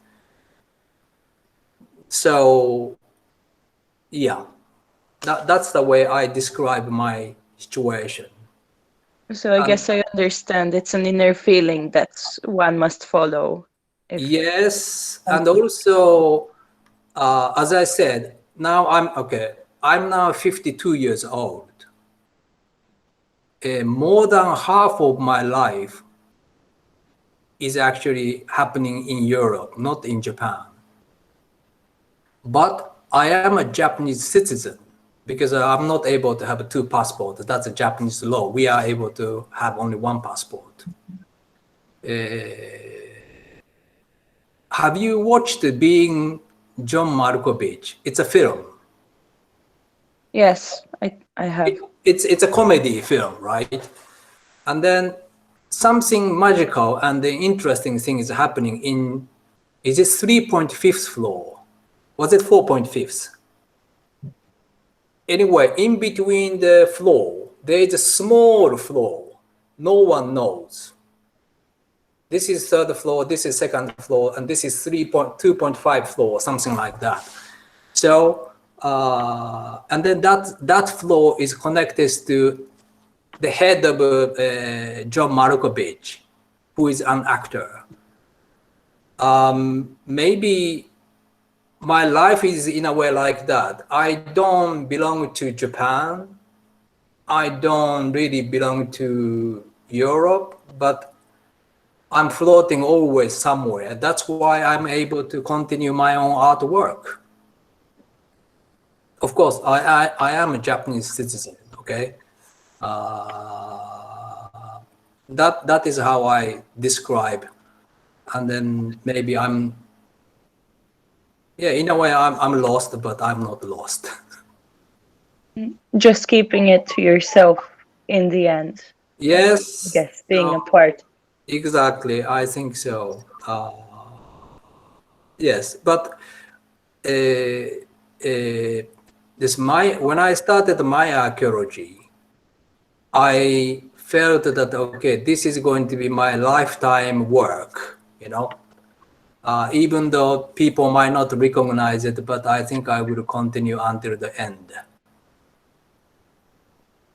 [SPEAKER 3] So, yeah. That's the way I describe my situation.
[SPEAKER 5] So I guess I understand. It's an inner feeling that one must follow.
[SPEAKER 3] Yes, and also, as I said, now I'm now 52 years old. More than half of my life is actually happening in Europe, not in Japan. But I am a Japanese citizen, because I'm not able to have two passports. That's a Japanese law. We are able to have only one passport. Have you watched Being John Malkovich? It's a film.
[SPEAKER 5] Yes, I have.
[SPEAKER 3] It's a comedy film, right? And then something magical and the interesting thing is happening in, is it 3.5th floor? Was it 4.5th? Anyway, in between the floor, there is a small floor. No one knows. This is third floor, this is second floor, and this is 2.5 floor, something like that. So, and then that floor is connected to the head of John Malkovich, who is an actor. Maybe my life is in a way like that. I don't belong to Japan. I don't really belong to Europe, but I'm floating always somewhere. That's why I'm able to continue my own artwork. Of course, I am a Japanese citizen, okay? That is how I describe. And then maybe I'm, in a way I'm lost, but I'm not lost.
[SPEAKER 5] Just keeping it to yourself in the end.
[SPEAKER 3] Yes.
[SPEAKER 5] Yes, being apart.
[SPEAKER 3] Exactly, I think so. Yes, but when I started my archaeology, I felt that, okay, this is going to be my lifetime work, even though people might not recognize it, but I think I will continue until the end.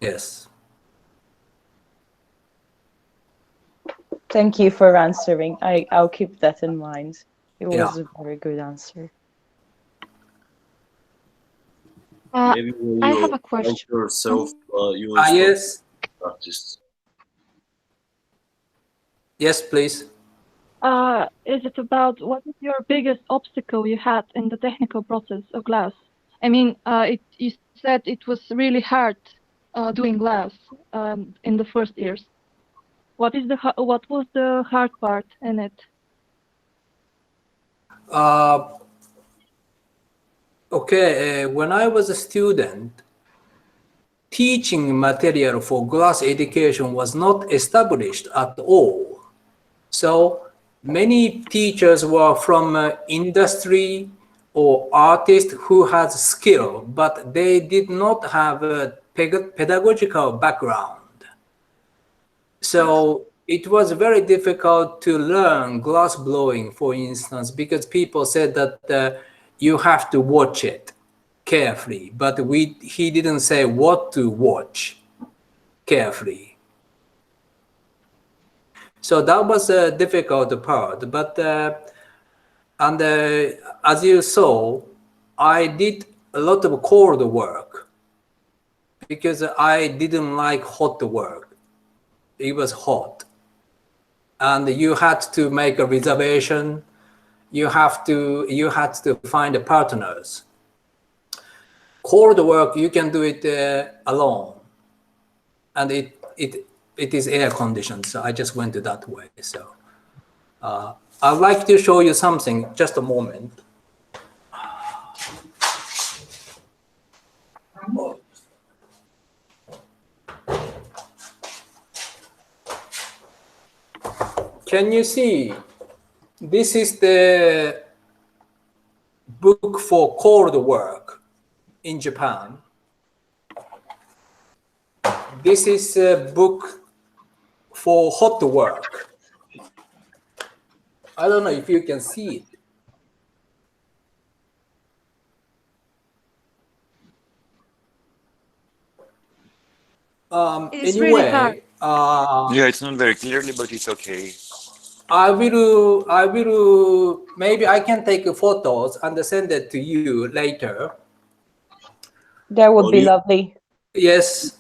[SPEAKER 3] Yes.
[SPEAKER 5] Thank you for answering. I'll keep that in mind. It was a very good answer.
[SPEAKER 1] Maybe when
[SPEAKER 2] I
[SPEAKER 1] you
[SPEAKER 2] have a question.
[SPEAKER 1] find yourself, you will
[SPEAKER 3] Yes.
[SPEAKER 1] artist.
[SPEAKER 3] Yes, please.
[SPEAKER 7] Is it about what is your biggest obstacle you had in the technical process of glass? I mean, you said it was really hard doing glass in the first years. What was the hard part in it?
[SPEAKER 3] Okay, when I was a student, teaching material for glass education was not established at all. So many teachers were from industry or artists who had skill, but they did not have a pedagogical background. So it was very difficult to learn glass blowing, for instance, because people said that you have to watch it carefully, but he didn't say what to watch carefully. So that was a difficult part, but as you saw, I did a lot of cold work because I didn't like hot work. It was hot, and you had to make a reservation. You had to find partners. Cold work, you can do it alone, and it is air conditioned. So I just went that way. So I'd like to show you something. Just a moment. Can you see? This is the book for cold work in Japan. This is a book for hot work. I don't know if you can see it.
[SPEAKER 7] It's really hard.
[SPEAKER 4] Yeah, it's not very clearly, but it's okay.
[SPEAKER 3] I will, maybe I can take photos and send it to you later.
[SPEAKER 5] That would be lovely.
[SPEAKER 3] Yes.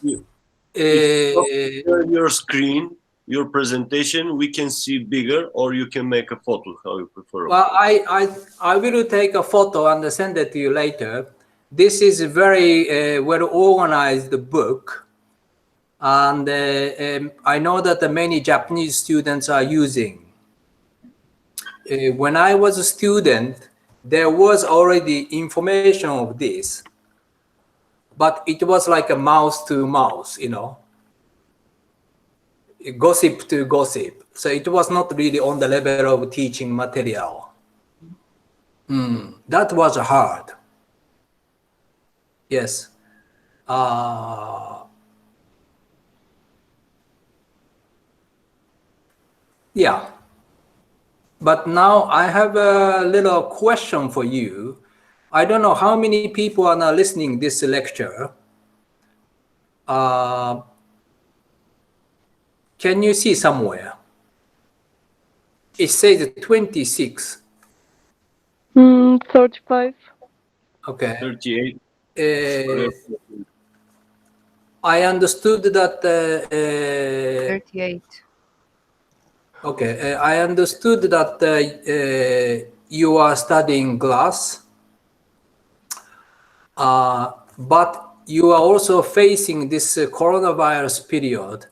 [SPEAKER 1] Your screen, your presentation, we can see bigger, or you can make a photo, how you prefer.
[SPEAKER 3] Well, I will take a photo and send it to you later. This is a very well organized book. And I know that many Japanese students are using. When I was a student, there was already information of this, but it was like a mouth to mouth, you know, gossip to gossip. So it was not really on the level of teaching material. That was hard. Yes. Yeah. But now I have a little question for you. I don't know how many people are now listening this lecture. Can you see somewhere? It says 26.
[SPEAKER 7] 35.
[SPEAKER 3] Okay.
[SPEAKER 1] 38.
[SPEAKER 3] I understood that.
[SPEAKER 8] 38.
[SPEAKER 3] Okay, I understood that you are studying glass, but you are also facing this coronavirus period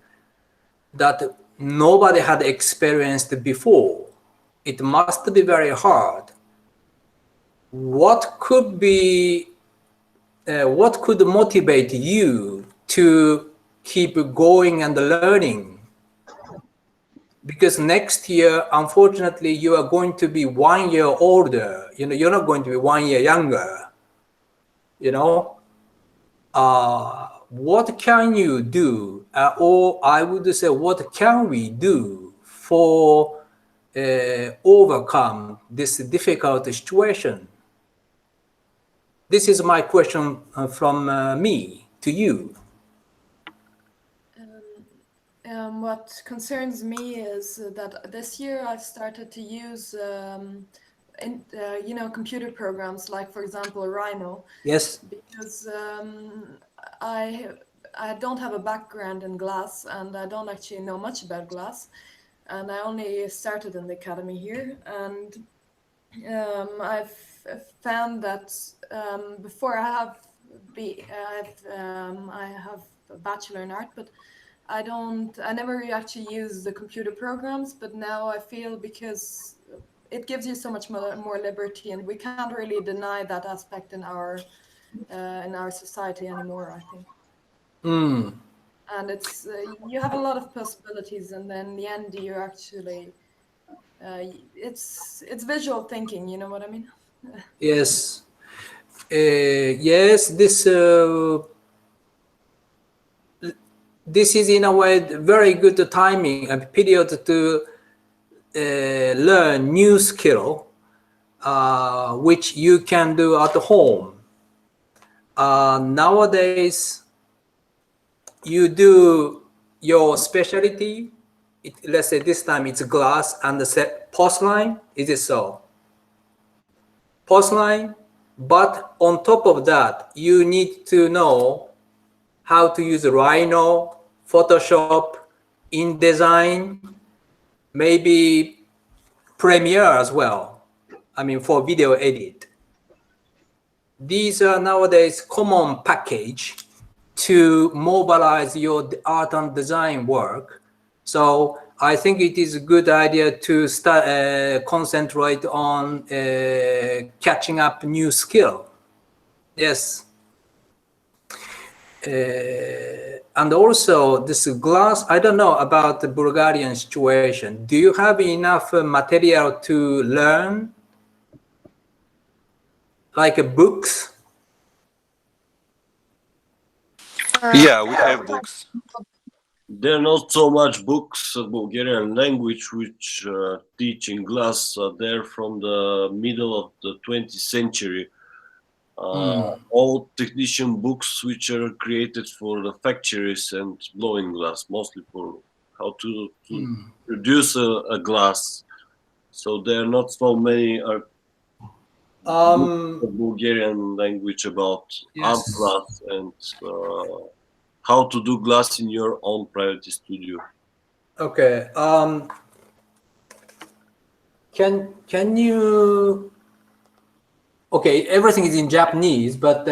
[SPEAKER 3] that nobody had experienced before. It must be very hard. What could motivate you to keep going and learning? Because next year, unfortunately, you are going to be 1 year older. You know, you're not going to be 1 year younger. You know, what can you do, or I would say, what can we do for overcome this difficult situation? This is my question from me to you.
[SPEAKER 6] What concerns me is that this year I've started to use, computer programs like, for example, Rhino.
[SPEAKER 3] Yes.
[SPEAKER 6] Because I don't have a background in glass, and I don't actually know much about glass, and I only started in the academy here, and I've found that before I have a bachelor in art, but I never actually use the computer programs, but now I feel because it gives you so much more liberty, and we can't really deny that aspect in our society anymore, I think. And it's you have a lot of possibilities, and then in the end you actually it's visual thinking, you know what I mean?
[SPEAKER 3] Yes. Yes, this is in a way very good timing, a period to learn new skill, which you can do at home. Nowadays, you do your specialty. Let's say this time it's glass and the porcelain. Is it so? Porcelain, but on top of that, you need to know how to use Rhino, Photoshop, InDesign, maybe Premiere as well. I mean, for video edit. These are nowadays common package to mobilize your art and design work. So I think it is a good idea to start concentrate on catching up new skill. Yes. And also this glass, I don't know about the Bulgarian situation. Do you have enough material to learn? Like books?
[SPEAKER 4] Yeah, we have books.
[SPEAKER 1] There are not so much books of Bulgarian language which teach in glass. They're from the middle of the 20th century. All technician books which are created for the factories and blowing glass, mostly for how to produce a glass. So there are not so many Bulgarian language about art glass and how to do glass in your own private studio.
[SPEAKER 3] Okay. Can you? Okay, everything is in Japanese, but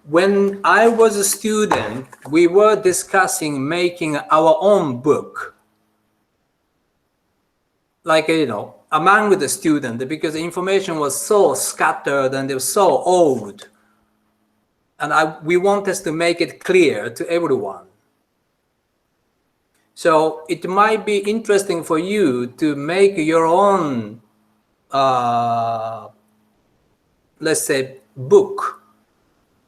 [SPEAKER 3] when I was a student, we were discussing making our own book. Like, you know, among the students, because the information was so scattered and it was so old. And we wanted to make it clear to everyone. So it might be interesting for you to make your own, let's say, book,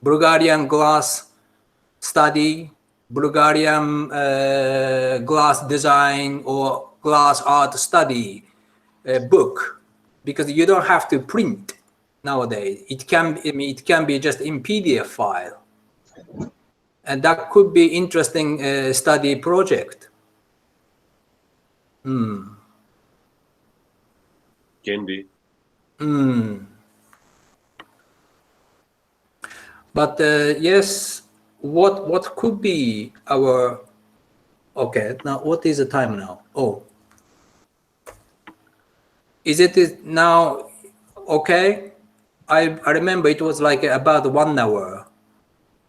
[SPEAKER 3] Bulgarian glass study, Bulgarian glass design or glass art study book, because you don't have to print nowadays. It can be just in PDF file, and that could be interesting study project.
[SPEAKER 1] Can be.
[SPEAKER 3] But yes, what could be our? Okay, now what is the time now? Oh, is it now okay? I remember it was like about 1 hour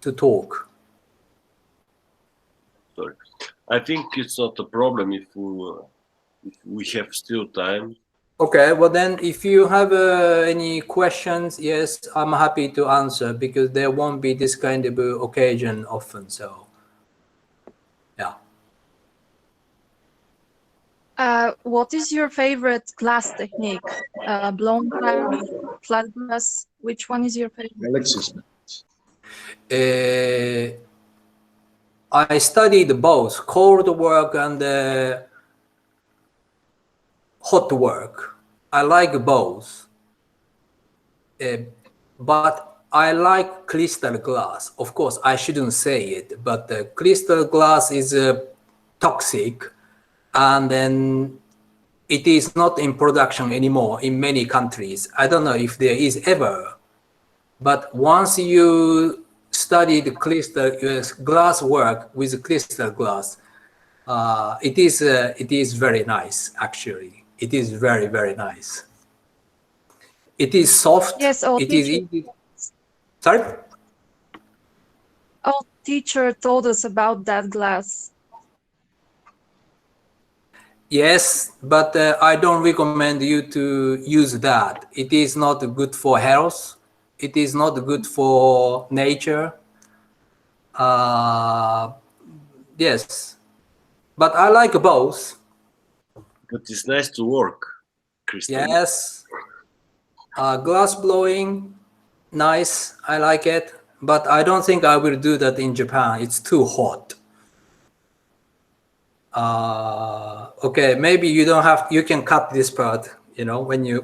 [SPEAKER 3] to talk.
[SPEAKER 1] Sorry, I think it's not a problem if we have still time.
[SPEAKER 3] Okay, well then, if you have any questions, yes, I'm happy to answer, because there won't be this kind of occasion often. So, yeah.
[SPEAKER 7] What is your favorite glass technique? Blown glass, flat glass? Which one is your favorite?
[SPEAKER 9] Alexis.
[SPEAKER 3] I studied both cold work and hot work. I like both, but I like crystal glass. Of course, I shouldn't say it, but crystal glass is toxic, and then it is not in production anymore in many countries. I don't know if there is ever, but once you study the crystal glass work with crystal glass, it is very nice, actually. It is very, very nice. It is soft.
[SPEAKER 7] Yes,
[SPEAKER 3] it is easy. Sorry?
[SPEAKER 7] Our teacher told us about that glass.
[SPEAKER 3] Yes, but I don't recommend you to use that. It is not good for health. It is not good for nature. Yes, but I like both.
[SPEAKER 1] But it's nice to work, Christian.
[SPEAKER 3] Yes, glass blowing, nice. I like it, but I don't think I will do that in Japan. It's too hot. Okay, maybe you don't have. You can cut this part. You know, when you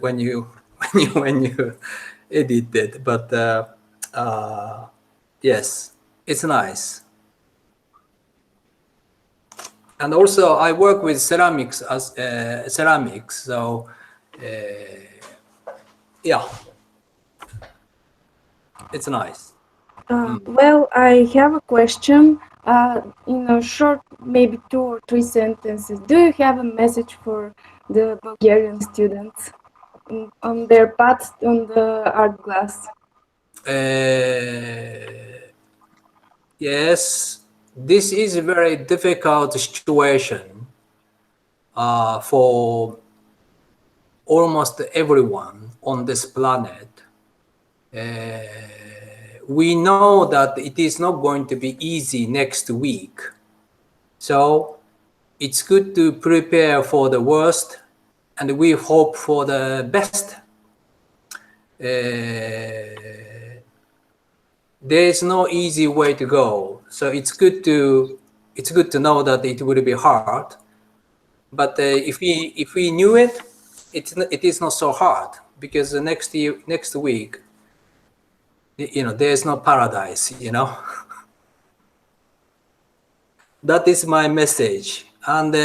[SPEAKER 3] edit it. But yes, it's nice. And also, I work with ceramics as ceramics. So, yeah, it's nice.
[SPEAKER 9] Well, I have a question. In a short, maybe 2 or 3 sentences, do you have a message for the Bulgarian students on their path on the art class?
[SPEAKER 3] Yes, this is a very difficult situation for almost everyone on this planet. We know that it is not going to be easy next week. So it's good to prepare for the worst and we hope for the best. There is no easy way to go. So it's good to know that it will be hard. But if we knew it, it is not so hard because the next week, there's no paradise, That is my message. And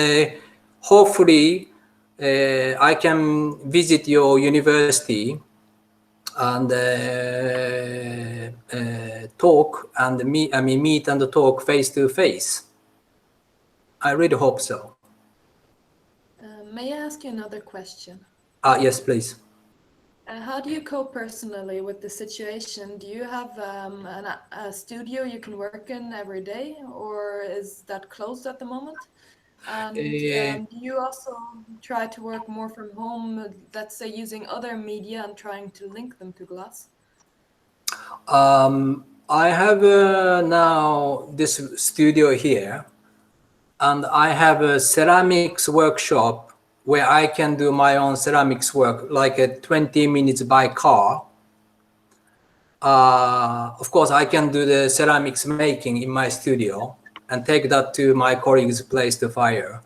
[SPEAKER 3] hopefully I can visit your university and talk and meet and talk face to face. I really hope so.
[SPEAKER 6] May I ask you another question?
[SPEAKER 3] Yes, please.
[SPEAKER 6] How do you cope personally with the situation? Do you have a studio you can work in every day, or is that closed at the moment? And do you also try to work more from home, let's say using other media and trying to link them to glass?
[SPEAKER 3] I have now this studio here, and I have a ceramics workshop where I can do my own ceramics work, like 20 minutes by car. Of course, I can do the ceramics making in my studio and take that to my colleague's place to fire.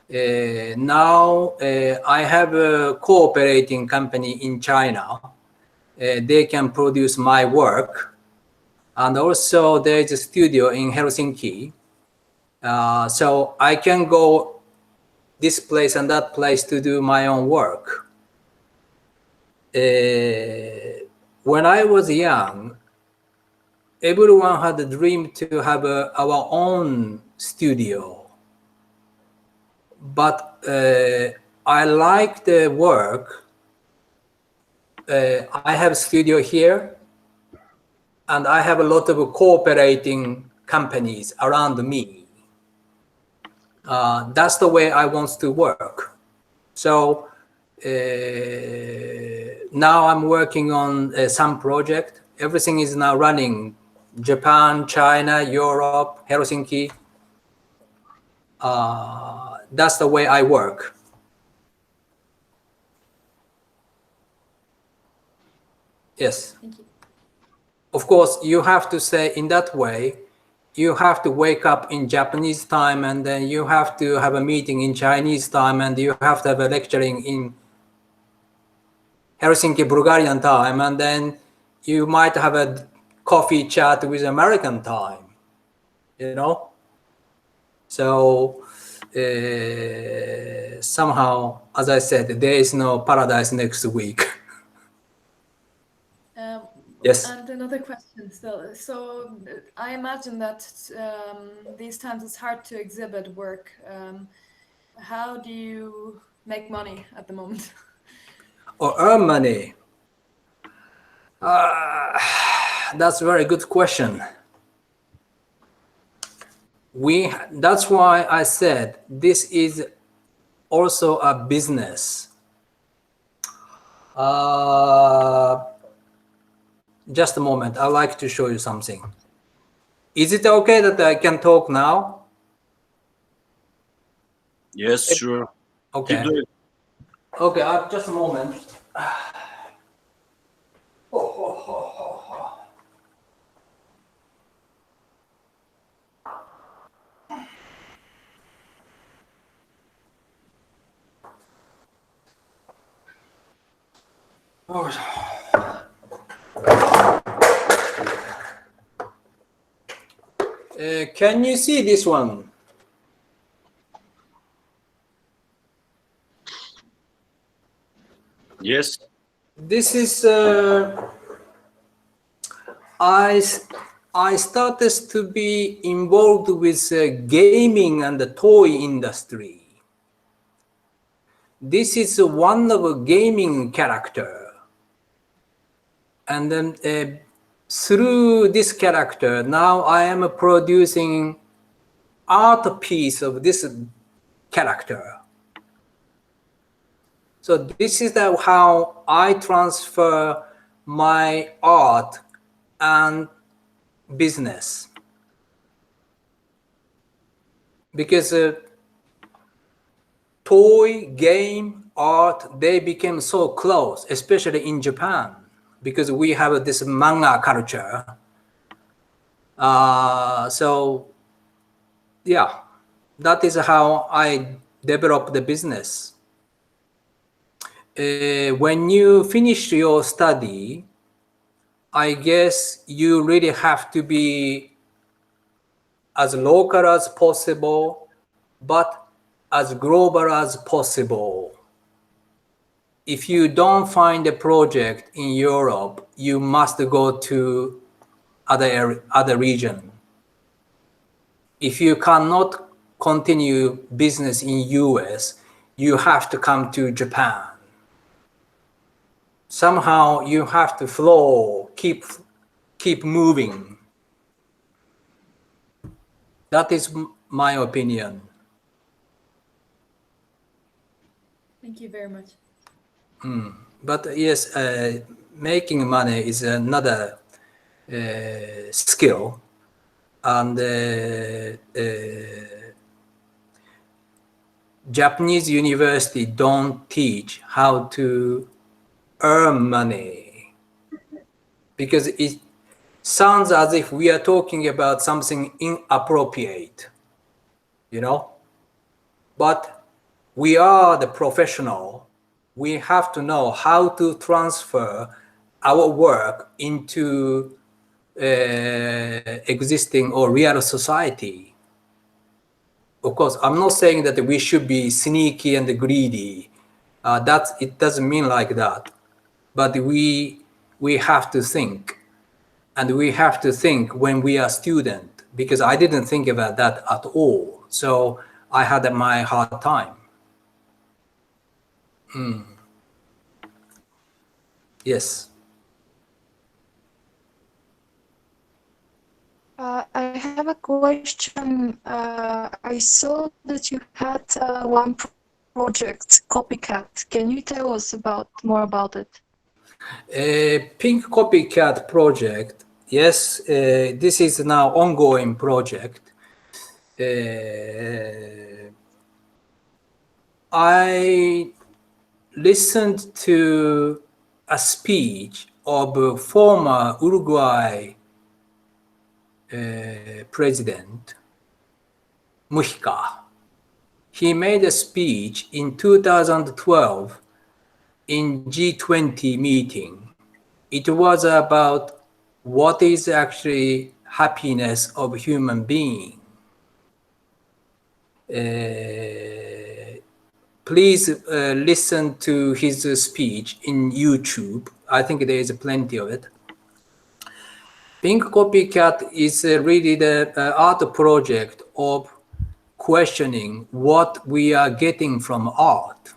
[SPEAKER 3] Now I have a cooperating company in China. They can produce my work. And also there is a studio in Helsinki. So I can go this place and that place to do my own work. When I was young, everyone had a dream to have our own studio. But I like the work. I have a studio here, and I have a lot of cooperating companies around me. That's the way I want to work. So now I'm working on some project. Everything is now running. Japan, China, Europe, Helsinki. That's the way I work. Yes.
[SPEAKER 6] Thank you.
[SPEAKER 3] Of course, you have to say in that way, you have to wake up in Japanese time, and then you have to have a meeting in Chinese time, and you have to have a lecturing in Helsinki, Bulgarian time, and then you might have a coffee chat with American time, So somehow, as I said, there is no paradise next week. Yes.
[SPEAKER 6] And another question still. So I imagine that these times it's hard to exhibit work. How do you make money at the moment?
[SPEAKER 3] Or earn money? That's a very good question. That's why I said this is also a business. Just a moment. I'd like to show you something. Is it okay that I can talk now?
[SPEAKER 1] Yes, sure.
[SPEAKER 3] Okay.
[SPEAKER 1] Keep doing.
[SPEAKER 3] Okay, just a moment. Can you see this one?
[SPEAKER 1] Yes.
[SPEAKER 3] This is I started to be involved with gaming and the toy industry. This is one of a gaming character, and then through this character, now I am producing art piece of this character. So this is how I transfer my art and business. Because toy, game, art, they became so close, especially in Japan, because we have this manga culture. So yeah, that is how I developed the business. When you finish your study, I guess you really have to be as local as possible, but as global as possible. If you don't find a project in Europe, you must go to other region. If you cannot continue business in US, you have to come to Japan. Somehow you have to flow, keep moving. That is my opinion.
[SPEAKER 6] Thank you very much.
[SPEAKER 3] But yes, making money is another skill, and Japanese university don't teach how to earn money, because it sounds as if we are talking about something inappropriate, you know? But we are the professional. We have to know how to transfer our work into existing or real society. Of course, I'm not saying that we should be sneaky and greedy. It doesn't mean like that. But we have to think, and we have to think when we are student, because I didn't think about that at all. So I had my hard time. Yes.
[SPEAKER 10] I have a question. I saw that you had one project, Copycat. Can you tell us more about it?
[SPEAKER 3] Pink Copycat project. Yes, this is now ongoing project. I listened to a speech of former Uruguay President Mujica. He made a speech in 2012 in G20 meeting. It was about what is actually happiness of human being. Please listen to his speech in YouTube. I think there is plenty of it. Pink Copycat is really the art project of questioning what we are getting from art.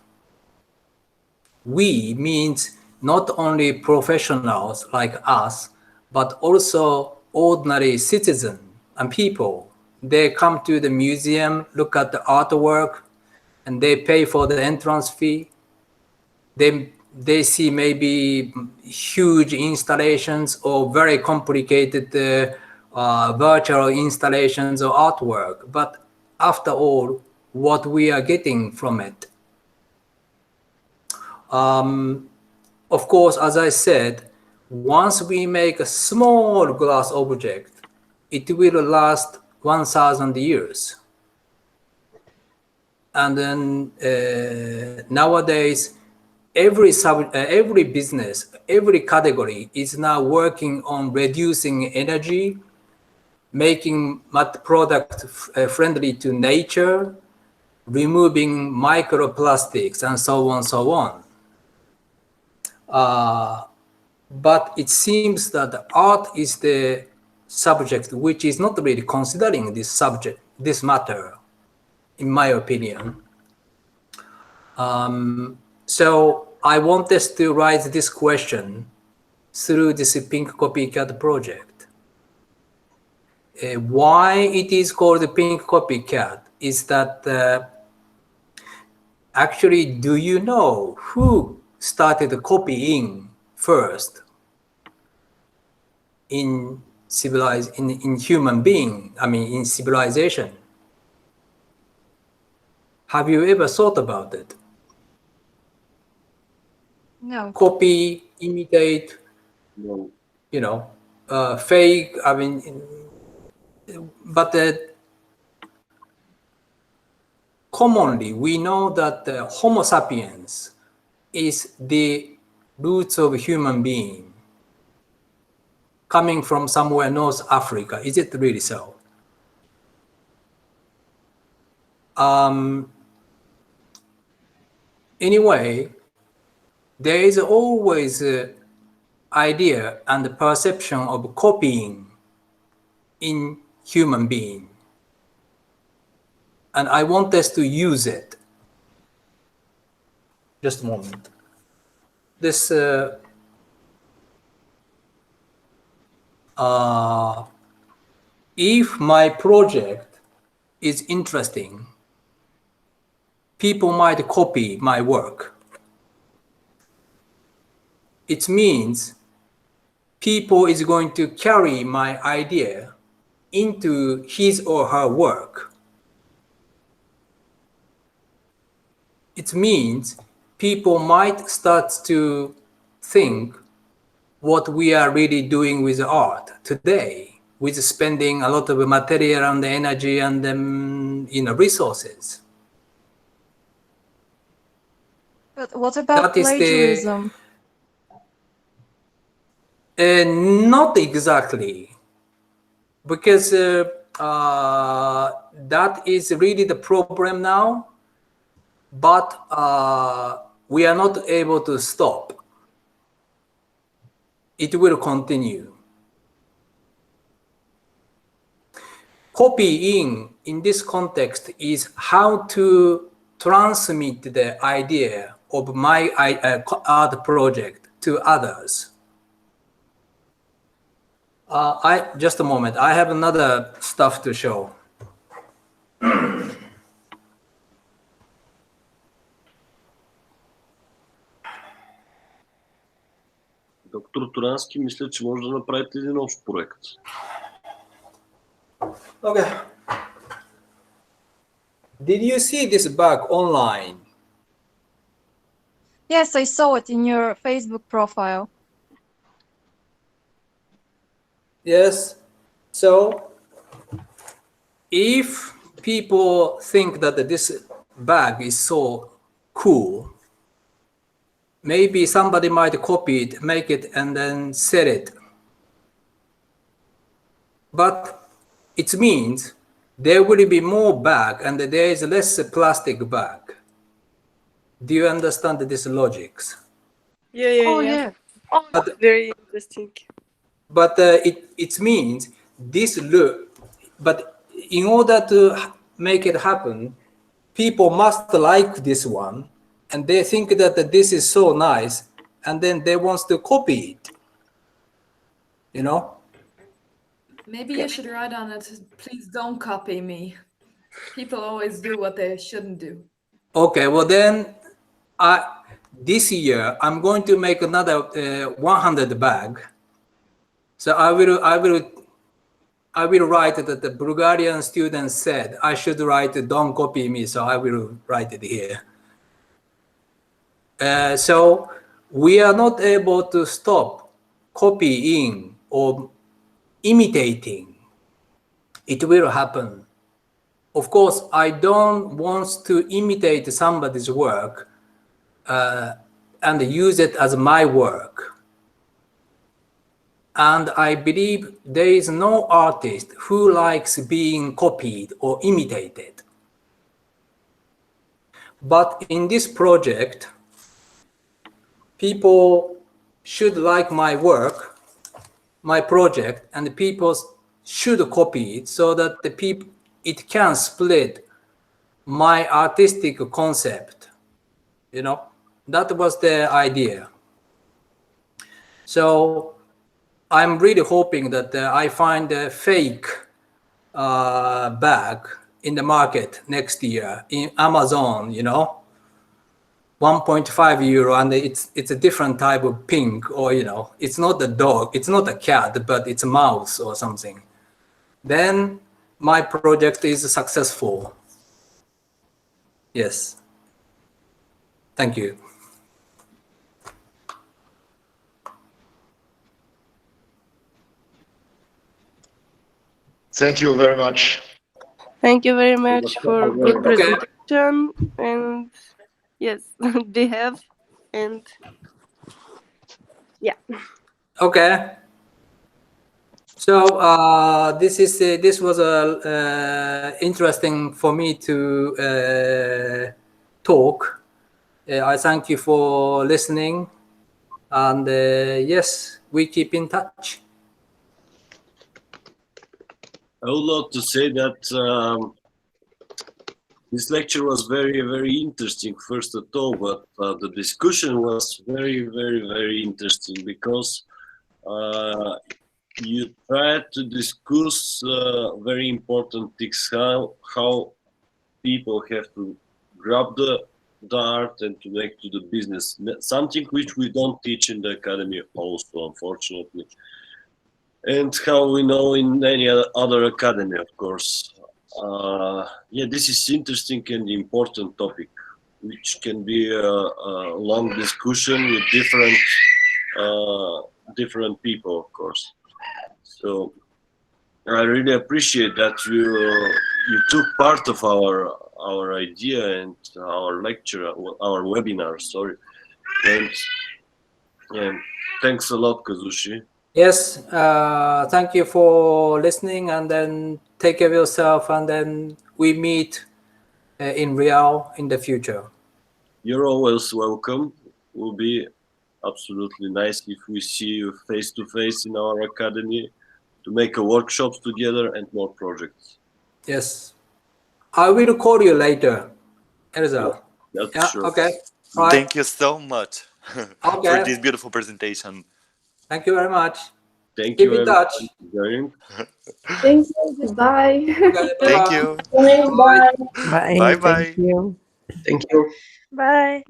[SPEAKER 3] We means not only professionals like us, but also ordinary citizens and people. They come to the museum, look at the artwork, and they pay for the entrance fee. They see maybe huge installations or very complicated virtual installations or artwork. But after all, what we are getting from it? Of course, as I said, once we make a small glass object, it will last 1,000 years. And then nowadays, every business, every category is now working on reducing energy, making product friendly to nature, removing microplastics, and so on, so on. But it seems that art is the subject which is not really considering this matter, in my opinion. So I want us to raise this question through this pink copycat project. Why it is called the pink copycat is that actually, do you know who started copying first in human being, in civilization? Have you ever thought about it?
[SPEAKER 10] No.
[SPEAKER 3] Copy, imitate,
[SPEAKER 1] No.
[SPEAKER 3] fake, but commonly we know that Homo sapiens is the roots of human being coming from somewhere North Africa. Is it really so? Anyway, there is always an idea and the perception of copying in human being. And I want us to use it. Just a moment. This if my project is interesting, people might copy my work. It means people is going to carry my idea into his or her work. It means people might start to think what we are really doing with art today, with spending a lot of material and energy and resources.
[SPEAKER 10] But what about plagiarism?
[SPEAKER 3] Not exactly, because that is really the problem now, but we are not able to stop. It will continue. Copying in this context is how to transmit the idea of my art project to others. Just a moment, I have another stuff to show.
[SPEAKER 1] Доктор Турански, мисля, че може да направите един общ проект.
[SPEAKER 3] Okay. Did you see this bag online?
[SPEAKER 10] Yes, I saw it in your Facebook profile.
[SPEAKER 3] Yes. So if people think that this bag is so cool, maybe somebody might copy it, make it, and then sell it. But it means there will be more bag and there is less plastic bag. Do you understand this logics?
[SPEAKER 10] Yeah.
[SPEAKER 11] But, very interesting.
[SPEAKER 3] But it means this look, but in order to make it happen, people must like this one, and they think that this is so nice, and then they want to copy it.
[SPEAKER 6] Maybe you should write on it, please don't copy me. People always do what they shouldn't do.
[SPEAKER 3] Okay, well then, this year I'm going to make another 100 bag. So I will write that the Bulgarian student said I should write "Don't copy me," so I will write it here. So we are not able to stop copying or imitating. It will happen. Of course, I don't want to imitate somebody's work and use it as my work. And I believe there is no artist who likes being copied or imitated. But in this project, people should like my work, my project, and the people should copy it so that it can split my artistic concept. You know, that was the idea. So I'm really hoping that I find a fake bag in the market next year in Amazon, you know, 1.5 euro, and it's a different type of pink, or, you know, it's not a dog, it's not a cat, but it's a mouse or something. Then my project is successful. Yes. Thank you.
[SPEAKER 12] Thank you very much.
[SPEAKER 11] Thank you very much for good presentation, and yes, behave, and yeah.
[SPEAKER 3] Okay. So this was interesting for me to talk. I thank you for listening, and yes, we keep in touch.
[SPEAKER 1] I would love to say that this lecture was very, very interesting, first of all, but the discussion was very, very, very interesting because you tried to discuss very important things, how people have to grab the art and to make to the business, something which we don't teach in the academy also, unfortunately. And how we know in any other academy, of course. Yeah, this is interesting and important topic, which can be a long discussion with different people, of course. So I really appreciate that you took part of our idea and our lecture, our webinar. Sorry, and thanks a lot, Kazushi.
[SPEAKER 3] Yes, thank you for listening, and then take care of yourself, and then we meet in real in the future.
[SPEAKER 1] You're always welcome. It will be absolutely nice if we see you face to face in our academy to make a workshops together and more projects.
[SPEAKER 3] Yes, I will call you later, Elsa.
[SPEAKER 1] Yeah,
[SPEAKER 3] Yeah,
[SPEAKER 1] sure.
[SPEAKER 3] okay. Right.
[SPEAKER 4] Thank you so much for this beautiful presentation.
[SPEAKER 3] Thank you very much.
[SPEAKER 1] Thank
[SPEAKER 3] Keep
[SPEAKER 1] you.
[SPEAKER 3] in touch.
[SPEAKER 9] Thank you. Goodbye.
[SPEAKER 3] Okay,
[SPEAKER 4] Thank you.
[SPEAKER 5] Bye.
[SPEAKER 8] Bye.
[SPEAKER 4] Bye bye.
[SPEAKER 8] Thank you.
[SPEAKER 12] Thank you.
[SPEAKER 11] Bye.